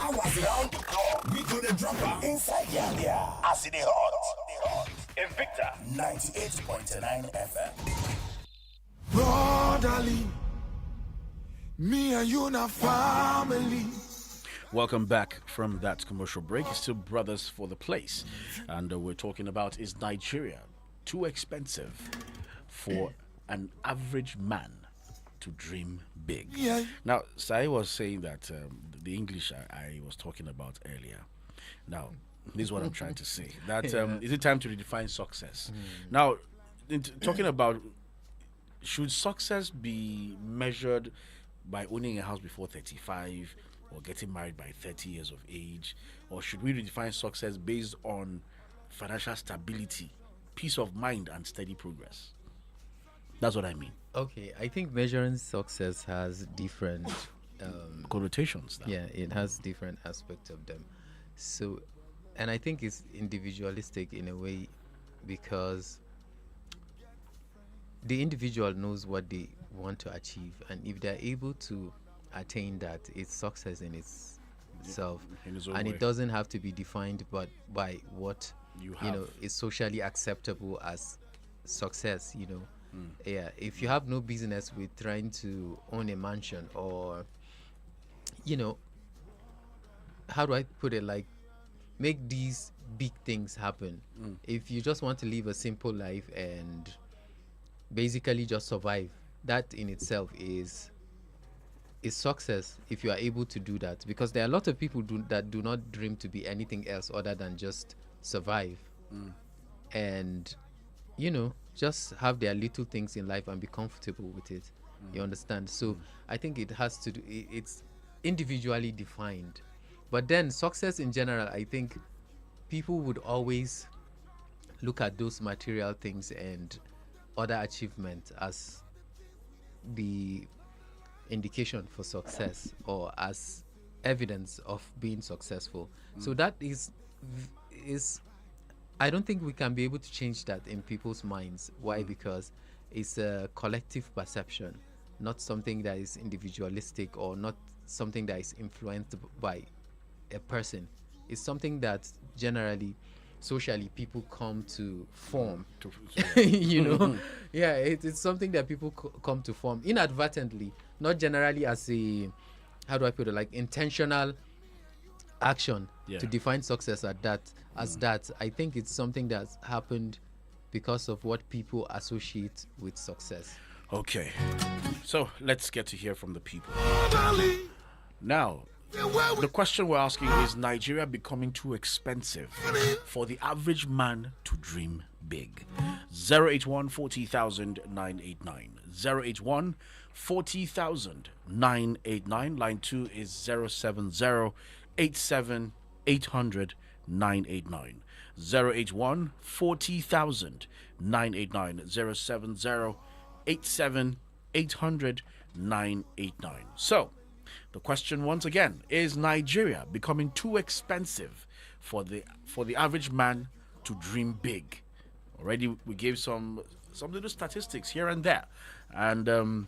hours around the clock. We gonna drop it inside here. As it hot. Invicta 98.9 FM. Brotherly, me and you na family. Welcome back from that commercial break. It's still Brothers for the Place. And we're talking about, is Nigeria too expensive for an average man to dream big? Yeah. Now, Sai was saying that the English I was talking about earlier. Now, this is what I'm trying to say. That is it time to redefine success? Now, talking about, should success be measured by owning a house before 35 or getting married by 30 years of age? Or should we redefine success based on financial stability, peace of mind, and steady progress? That's what I mean. Okay, I think measuring success has different connotations. Yeah, it has different aspects of them. So, and I think it's individualistic in a way because the individual knows what they want to achieve, and if they're able to attain that, it's success in itself, and it doesn't have to be defined but by what you know is socially acceptable as success. Yeah, if you have no business with trying to own a mansion, or how do I put it, like make these big things happen. If you just want to live a simple life and basically just survive, that in itself is success if you are able to do that, because there are a lot of people that do not dream to be anything else other than just survive and just have their little things in life and be comfortable with it. You understand? So I think it has to do, it's individually defined. But then success in general, I think people would always look at those material things and other achievements as the indication for success or as evidence of being successful. So that is I don't think we can be able to change that in people's minds. Why? Because it's a collective perception, not something that is individualistic or not something that is influenced by a person. It's something that generally socially people come to form. Yeah, it's something that people come to form inadvertently, not generally as a, how do I put it, like intentional action to define success as that. I think it's something that's happened because of what people associate with success. Okay, so let's get to hear from the people. Now, the question we're asking is Nigeria becoming too expensive for the average man to dream big? 081 40,000 989. 081 40,000 989. Line 2 is 070 87 800 989. 081 40,000 989. 070 87 800 989. So, the question once again, is Nigeria becoming too expensive for the average man to dream big? Already we gave some little statistics here and there, and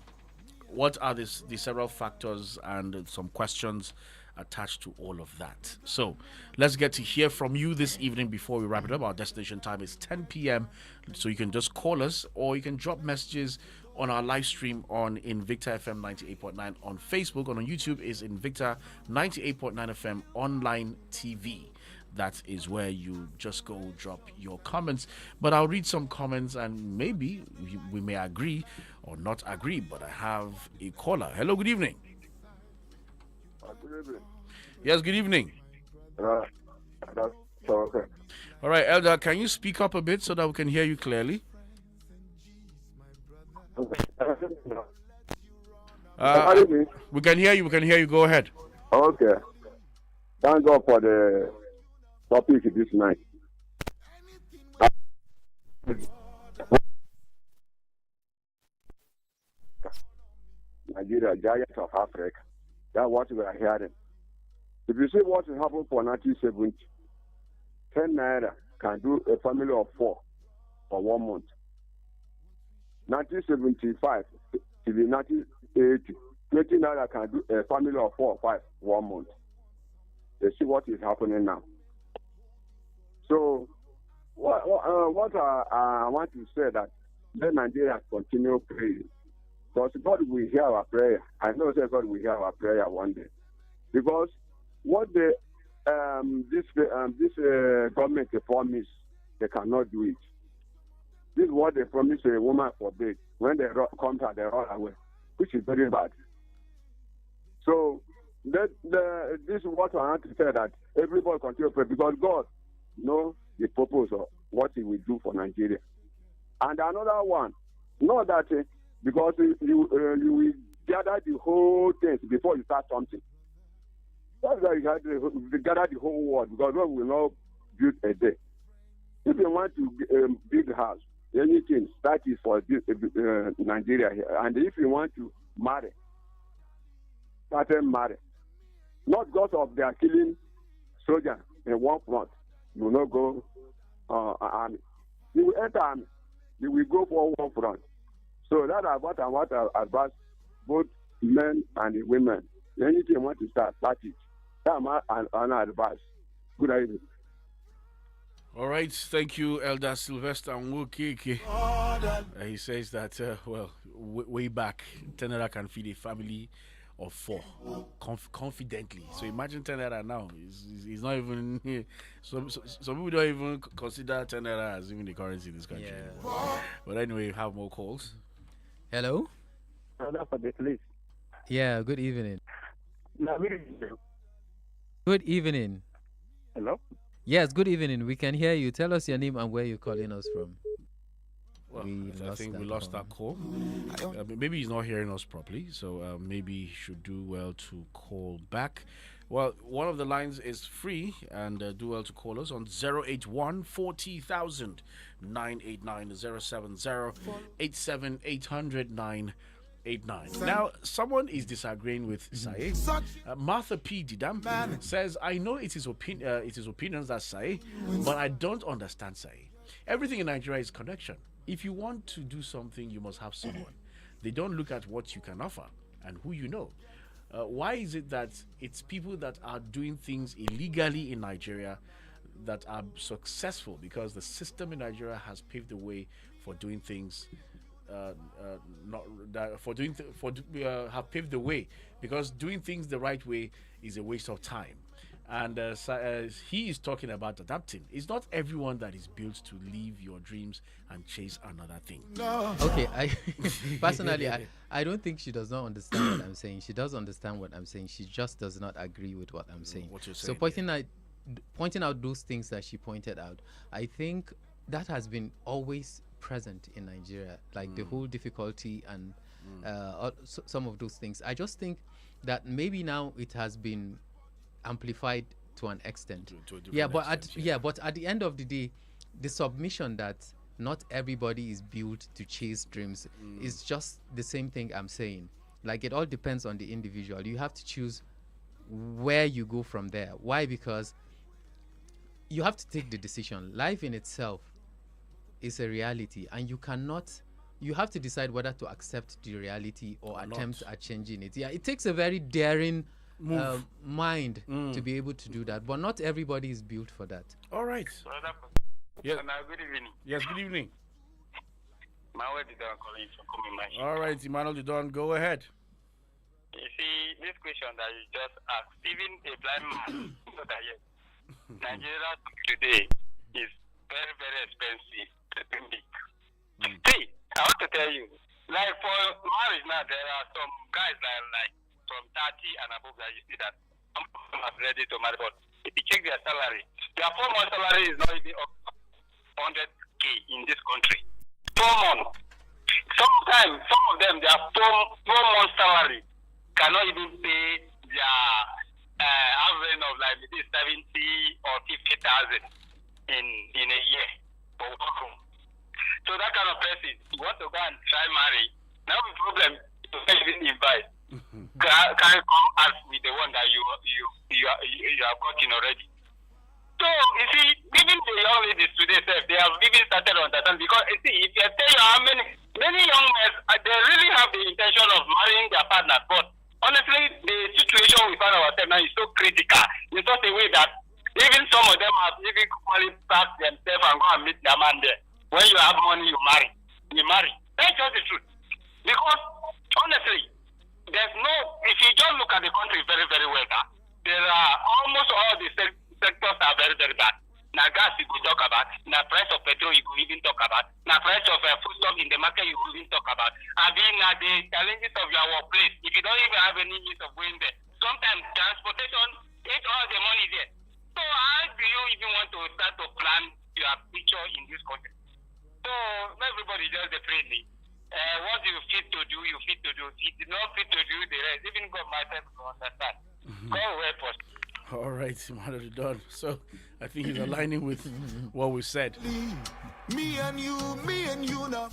what are the several factors and some questions attached to all of that. So let's get to hear from you this evening before we wrap it up. Our destination time is 10 p.m. So you can just call us or you can drop messages on our live stream on Invicta FM 98.9 on Facebook, and on YouTube is Invicta 98.9 FM online TV. That is where you just go drop your comments. But I'll read some comments and maybe we may agree or not agree. But I have a caller. Hello, good evening. Good evening. Yes, good evening. That's okay. All right, Elder, can you speak up a bit so that we can hear you clearly? We can hear you. We can hear you. Go ahead. Okay. Thank God for the topic this night. Nigeria, giants of Africa. That's what we are hearing. If you see what happened for 1970, 10 naira can do a family of 4 for 1 month. 1975 to the 1980, 20 naira can do a family of 4 or 5 1 month. You see what is happening now. So, what I want to say that let Nigeria continue praying. Because God will hear our prayer. I know that God will hear our prayer one day. Because what this government promise, they cannot do it. This is what they promise a woman for bed. When they come to, they run away, which is very bad. So this is what I want to say, that everybody continue to pray because God knows the purpose of what He will do for Nigeria. And another one, not that because you will gather the whole things before you start something. That's why you have to gather the whole world because God will not build a day. If you want to build a house, anything, start is for Nigeria here. And if you want to marry, start and marry. Not because of their killing soldiers in one front. You will not go army. You will enter army. You will go for one front. So that is what I want to advise both men and women. Anything you want to start it. That's my advice. Good evening. All right, thank you, Elder Sylvester Nwokeke. He says that, way back, Tenera can feed a family of 4 confidently. So imagine Tenera now. He's not even. Some people don't even consider Tenera as even the currency in this country. Yeah. But anyway, we have more calls. Hello? Yeah, good evening. Good evening. Hello? Yes, good evening. We can hear you. Tell us your name and where you're calling us from. Well, I think we lost that call. Maybe he's not hearing us properly, so maybe he should do well to call back. Well, one of the lines is free, and do well to call us on 081 40,000 989 070 87 800 989. Now, someone is disagreeing with Sae. Martha P. Didam says, I know it is opinions that Sae, but I don't understand Sae. Everything in Nigeria is connection. If you want to do something, you must have someone. They don't look at what you can offer and who you know. Why is it that it's people that are doing things illegally in Nigeria that are successful? Because the system in Nigeria has paved the way for doing things. Have paved the way, because doing things the right way is a waste of time. And he is talking about adapting. It's not everyone that is built to leave your dreams and chase another thing. Okay, personally, I don't think she does not understand what I'm saying. She does understand what I'm saying. She just does not agree with what I'm saying. What you're saying, so pointing out those things that she pointed out, I think that has been always present in Nigeria, like the whole difficulty and some of those things. I just think that maybe now it has been amplified to an extent. But at the end of the day, the submission that not everybody is built to chase dreams is just the same thing I'm saying. Like, it all depends on the individual. You have to choose where you go from there. Why? Because you have to take the decision. Life in itself is a reality, and you have to decide whether to accept the reality or attempt at changing it. Yeah, it takes a very daring mind to be able to do that, but not everybody is built for that. All right. Yes. Good evening. Yes, good evening. Manuel Didon calling from Coming. All right, Emmanuel Didon, go ahead. You see, this question that you just asked, even a blind man, Nigeria today is very, very expensive. See, I want to tell you, like for marriage now, there are some guys that are like from 30 and above that you see that some are ready to marry, but if you check their salary, their 4-month salary is not even up 100K in this country. 4 months. sometimes some of them, their 4 months salary cannot even pay their average of like maybe 70 or 50,000 in a year for one room. So that kind of person, you want to go and try marry. Now the problem, you can't even invite. Can't come as with the one that you have gotten already. So you see, even the young ladies today, they have even started to understand because you see, if you tell you how many young men, they really have the intention of marrying their partner, but honestly, the situation we find ourselves now is so critical in such a way that even some of them have even quality packed themselves and go and meet their man there. When you have money, you marry. That's just the truth. Because honestly, there's no. If you just look at the country very, very well, there are almost all the sectors are very, very bad. Now gas you could talk about. Now price of petrol you could even talk about. Now price of foodstuff in the market you could even talk about. I mean, the challenges of your workplace. If you don't even have any means of going there, sometimes transportation is all the money there. So how do you even want to start to plan your future in this country? So everybody just friendly. What you fit to do, you fit to do. If you not fit to do the rest, even God myself will understand. God will help us. All right, Mother Don. So I think he's aligning with what we said. Me and you now.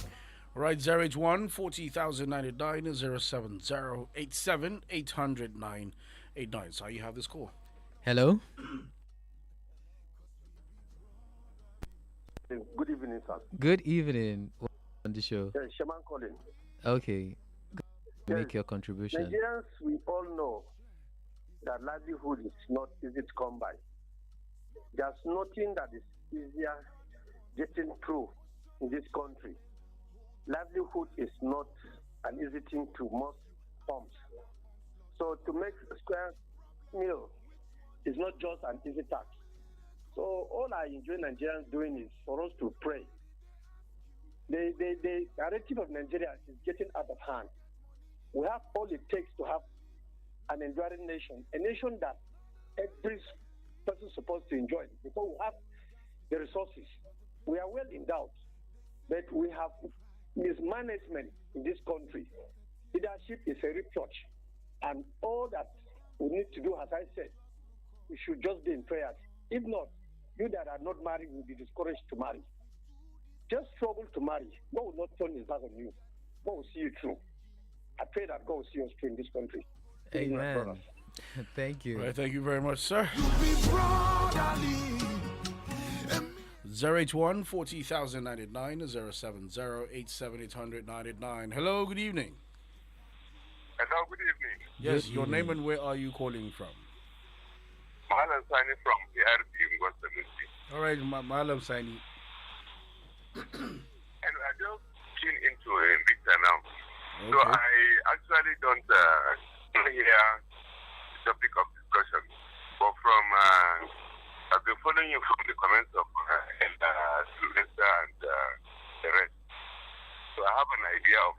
Right, 081 40,099 070 87 800 989. So you have this call. Hello? Good evening, sir. Good evening. On the show. Yes, Shaman calling. Okay. Make your contribution. Nigerians, we all know that livelihood is not easy to come by. There's nothing that is easier getting through in this country. Livelihood is not an easy thing to most homes. So to make a square meal is not just an easy task. So all I enjoy Nigerians doing is for us to pray. The narrative of Nigeria is getting out of hand. We have all it takes to have an enduring nation, a nation that every person is supposed to enjoy because we have the resources. We are well endowed, but we have mismanagement in this country. Leadership is a reproach, and all that we need to do, as I said, we should just be in prayers. If not, you that are not married will be discouraged to marry. Just struggle to marry. God will not turn his back on you. God will see you through. I pray that God will see us through in this country. Amen. Thank you. Right, thank you very much, sir. 081 40,099 070 87 800 989. Hello, good evening. Hello, good evening. Yes, your name and where are you calling from? Malam Sani from ARP in All right, Malam Sani. And I just tuned into Invicta now. Okay. So I actually don't hear the topic of discussion. But from, I've been following you from the comments of Sylvester and the rest. So I have an idea of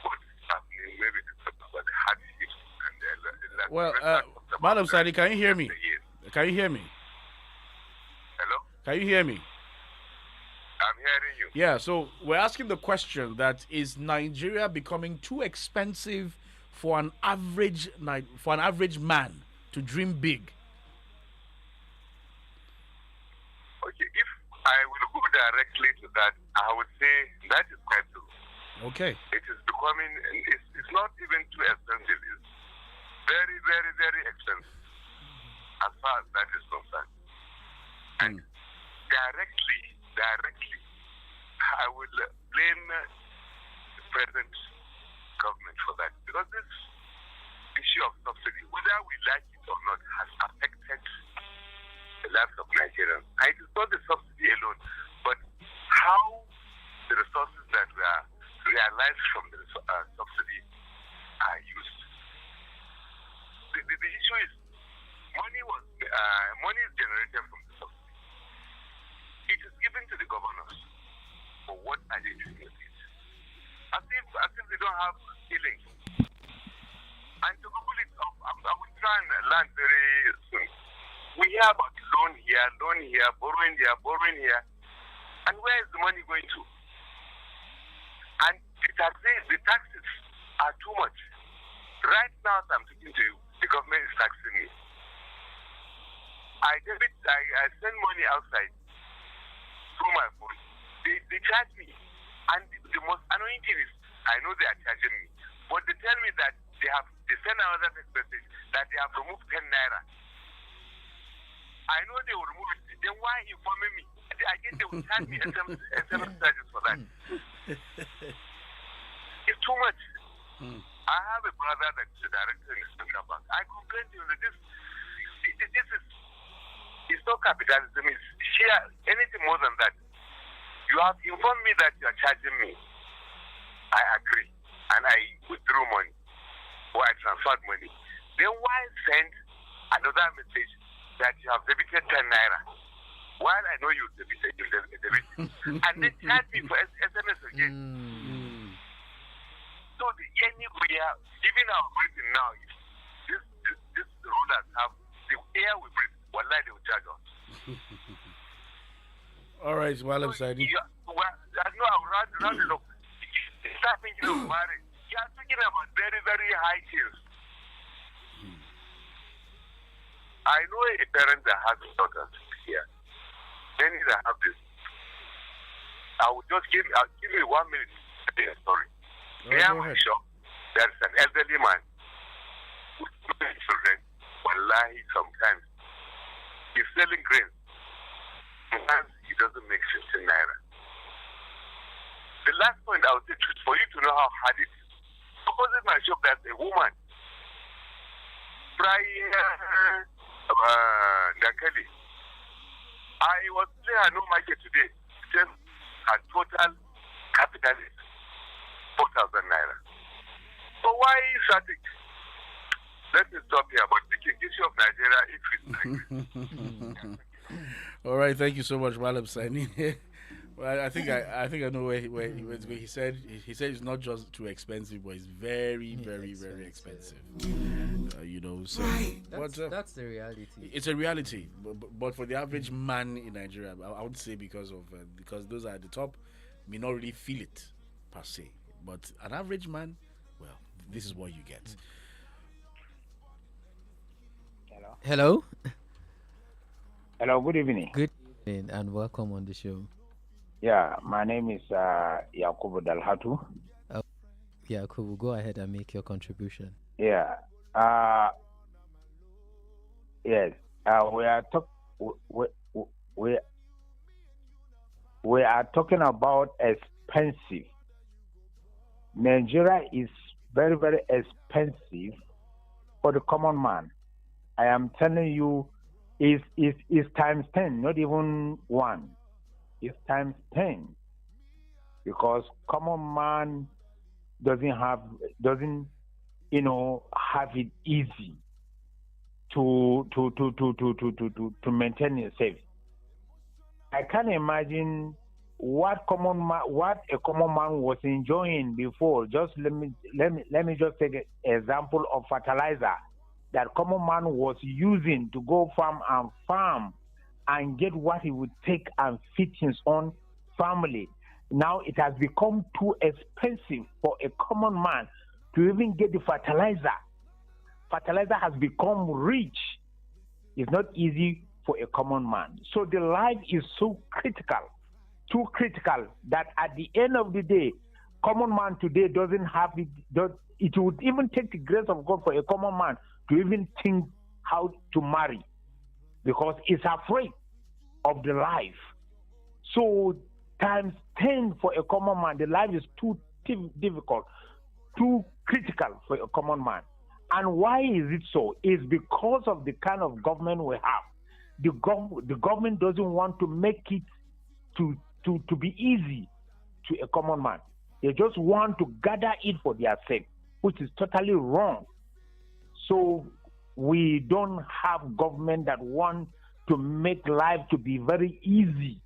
what is happening, maybe to talk about the hardships and the Well, Madam Sadi, can you hear me? Can you hear me? Hello? Can you hear me? I'm hearing you. Yeah, so we're asking the question that is Nigeria becoming too expensive for an average man to dream big? Okay, if I will go directly to that, I would say that is quite true. Okay. It is becoming, it's not even too expensive. It's very, very, very expensive as far as that is concerned. And directly, I will blame the present government for that. Because this issue of subsidy, whether we like it or not, has affected the lives of Nigerians. And it is not the subsidy alone, but how the resources that were realized from the subsidy are used. The issue is money is generated from the subsidy. It is given to the governors. But what are they doing with it? As if they don't have feelings. And to couple it up, I will try and learn very soon. We hear about loan here, borrowing here. And where is the money going to? And taxes are too much. Right now, as I'm talking to you, the government is taxing me. I send money outside through my phone. They charge me. And the most annoying thing is, I know they are charging me, but they tell me that they send another text message that they have removed 10 naira. I know they will remove it. Then why informing me? I guess they will charge me SMS charges for that. It's too much. I have a brother that's a director in the central bank. I complained to him that this is it's not capitalism. It's share anything more than that. You have informed me that you are charging me. I agree, and I withdrew money or I transferred money. Then why send another message that you have debited 10 naira? While I know you debited, and then charge me for SMS again. So anywhere, even our breathing now, if this rulers have the air we breathe, wallahi they will charge us. All right, Malam Sadi. I know I'll round it up. Start thinking of marriage. You are thinking about very, very high things. I know a parent that has daughters here. Many that have this. I will just give me 1 minute to tell a story. Near my shop, there's an elderly man with 2 children. Wallahi, sometimes he's selling grains. Sometimes he doesn't make 15 naira. The last point I would say is for you to know how hard it is. Opposite my shop, there's a woman frying Dakali. I was there at no market today. Just a total capital is 4,000 naira. So why static? Let me stop here. But the issue of Nigeria, if it's all right, thank you so much, Malam Sani. Well, I think I know where he said it's not just too expensive, but it's very, very, very expensive. So that's the reality. It's a reality, but for the average man in Nigeria, I would say because those are at the top, may not really feel it per se. But an average man, well, this is what you get. Hello. Hello. Good evening. Good evening, and welcome on the show. Yeah, my name is Yakubu Dalhatu. Yakubu, go ahead and make your contribution. Yeah. Yes. We are talking about expensive. Nigeria is very, very expensive for the common man. I am telling you, is times 10, not even 1. It's times 10, because common man doesn't have it easy to maintain himself. I can't imagine what a common man was enjoying before. Just let me just take an example of fertilizer that common man was using to go farm and get what he would take and feed his own family. Now it has become too expensive for a common man to even get the fertilizer. Fertilizer has become rich. It's not easy for a common man. So the life is so critical, too critical, that at the end of the day, common man today doesn't have it. It would even take the grace of God for a common man to even think how to marry, because he's afraid of the life. So times 10 for a common man, the life is too difficult, too critical for a common man. And why is it so? It's because of the kind of government we have. The government doesn't want to make it to be easy to a common man. They just want to gather it for their sake, which is totally wrong. So we don't have government that want to make life to be very easy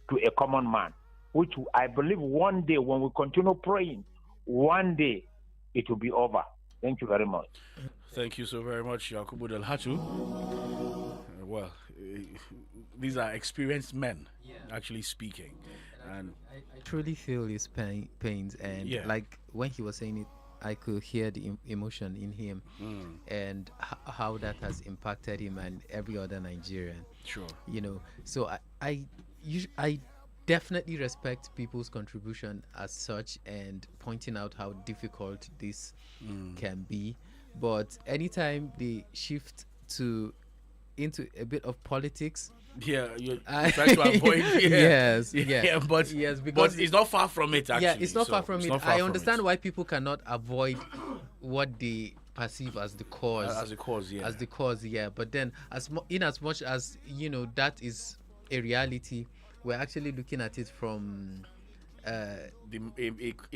to a common man, which I believe one day when we continue praying, one day it will be over. Thank you very much. Thank you so very much, Yakubu Dalhatu. Well, these are experienced men, actually speaking. And I truly feel his pains, and Yeah. like when he was saying it, I could hear the emotion in him, and how that has impacted him and every other Nigerian. Sure. You know, so I definitely respect people's contribution as such, and pointing out how difficult this can be. But anytime they shift into a bit of politics, you're trying to avoid. Yes, but yes, because it's not far from it. Actually, yeah, it's not so far from it's it. not far I from understand it. why people cannot avoid what they perceive as the cause. As the cause, yeah. As the cause, yeah. But then, in as much as that is a reality, we're actually looking at it from an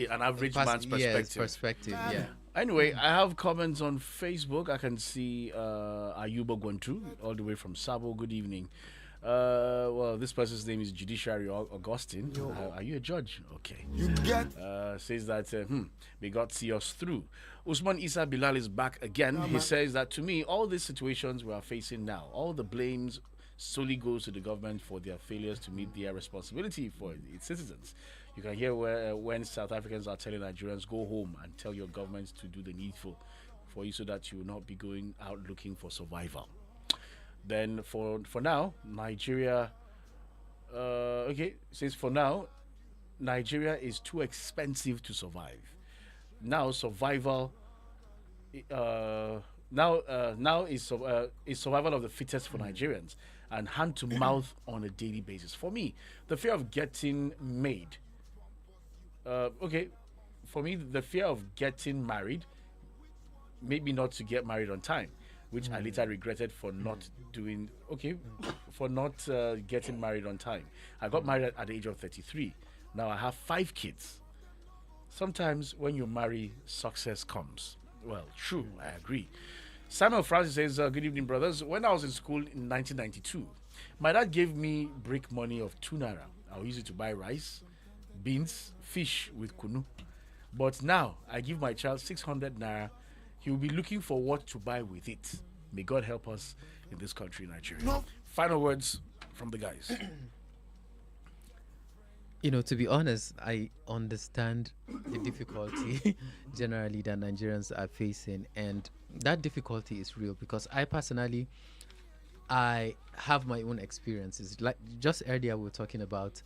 average man's perspective. Yes, perspective, yeah. Anyway, I have comments on Facebook. I can see Ayuba Gwantu, all the way from Sabo. Good evening. Well, this person's name is Judiciary Augustine. Are you a judge? Okay. Says that may God see us through. Usman Isa Bilal is back again. He says that, to me, all these situations we are facing now, all the blames solely goes to the government for their failures to meet their responsibility for its citizens. You can hear when South Africans are telling Nigerians, go home and tell your government to do the needful for you so that you will not be going out looking for survival. Then for now, Nigeria, says for now, Nigeria is too expensive to survive. Now survival, now is survival of the fittest for Nigerians, and hand to mouth on a daily basis. For me, the fear of getting made. For me, the fear of getting married, maybe not to get married on time, which I later regretted for not doing. For not getting married on time. I got married at the age of 33. Now I have 5 kids. Sometimes when you marry, success comes. Well, true, I agree. Samuel Francis says, good evening, brothers. When I was in school in 1992, my dad gave me brick money of 2 naira. I'll use it to buy rice, beans, fish with kunu. But now I give my child 600 naira. He will be looking for what to buy with it. May God help us in this country, Nigeria. No. Final words from the guys. To be honest, I understand the difficulty generally that Nigerians are facing, and that difficulty is real because I personally, I have my own experiences. Like just earlier, we were talking about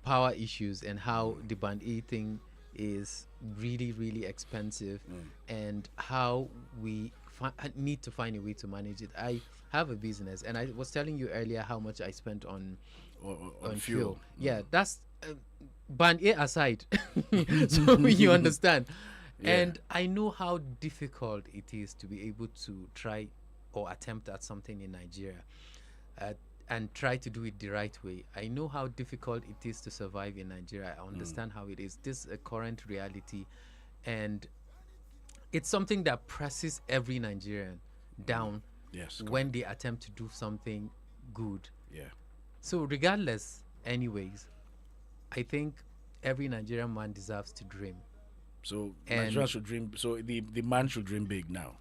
power issues and how the Band A thing is really, really expensive, and how we need to find a way to manage it. I have a business, and I was telling you earlier how much I spent on fuel. Yeah, that's Band A aside, so you understand. Yeah. And I know how difficult it is to be able to try or attempt at something in Nigeria, and try to do it the right way. I know how difficult it is to survive in Nigeria. I understand how it is. This is a current reality, and it's something that presses every Nigerian down when they attempt to do something good. Yeah. So regardless, anyways, I think every Nigerian man deserves to dream. So Nigerians should dream. So the man should dream big now.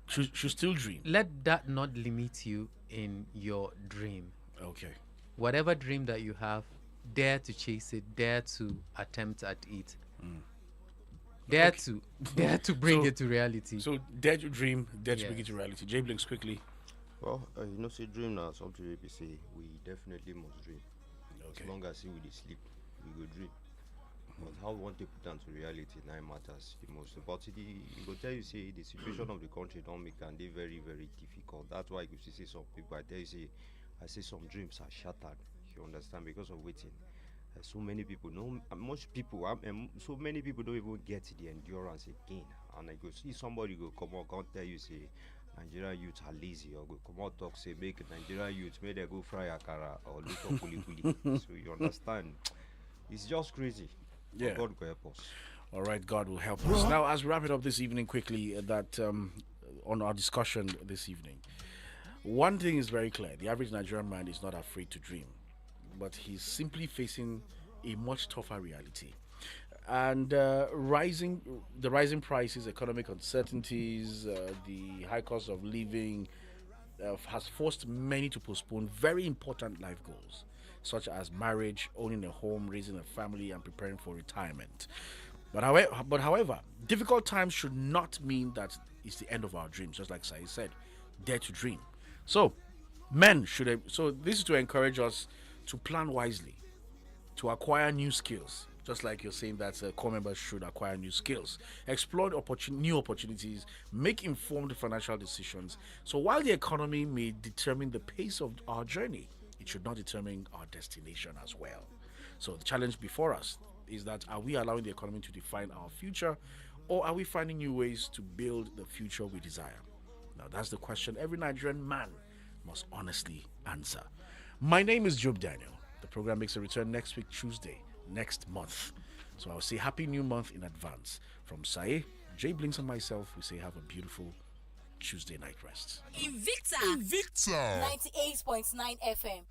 Should still dream. Let that not limit you in your dream. Okay. Whatever dream that you have, dare to chase it. Dare to attempt at it. Dare to bring it to reality. So dare to dream, dare to bring it to reality. Jay Blinks, quickly. Well, say dream now. Something we say we definitely must dream. Okay. As long as we sleep, we go dream. But how we want to put down to reality now matters the most. But you go tell you say the situation of the country don't make and they very, very difficult. That's why you see some people I tell you say I say some dreams are shattered. You understand, because of waiting. So many people, so many people don't even get the endurance again. And I go see somebody go come out, can't tell you say Nigerian youth are lazy, or go come out talk say make Nigerian youth may they go fry akara or look for kuli. So you understand, it's just crazy. Yeah. God will help us. All right, God will help us. Now, as we wrap it up this evening quickly, that on our discussion this evening, one thing is very clear: the average Nigerian man is not afraid to dream, but he's simply facing a much tougher reality. And rising prices, economic uncertainties, the high cost of living, has forced many to postpone very important life goals, such as marriage, owning a home, raising a family, and preparing for retirement. However, difficult times should not mean that it's the end of our dreams, just like Sai said. Dare to dream. So, so this is to encourage us to plan wisely, to acquire new skills, just like you're saying that core members should acquire new skills, explore new opportunities, make informed financial decisions. So while the economy may determine the pace of our journey, it should not determine our destination as well. So the challenge before us is that, are we allowing the economy to define our future, or are we finding new ways to build the future we desire? Now that's the question every Nigerian man must honestly answer. My name is Job Daniel. The program makes a return next week, Tuesday, next month. So I'll say happy new month in advance. From Sae, Jay Blinks, and myself, we say have a beautiful Tuesday night rest. Invicta 98.9 FM.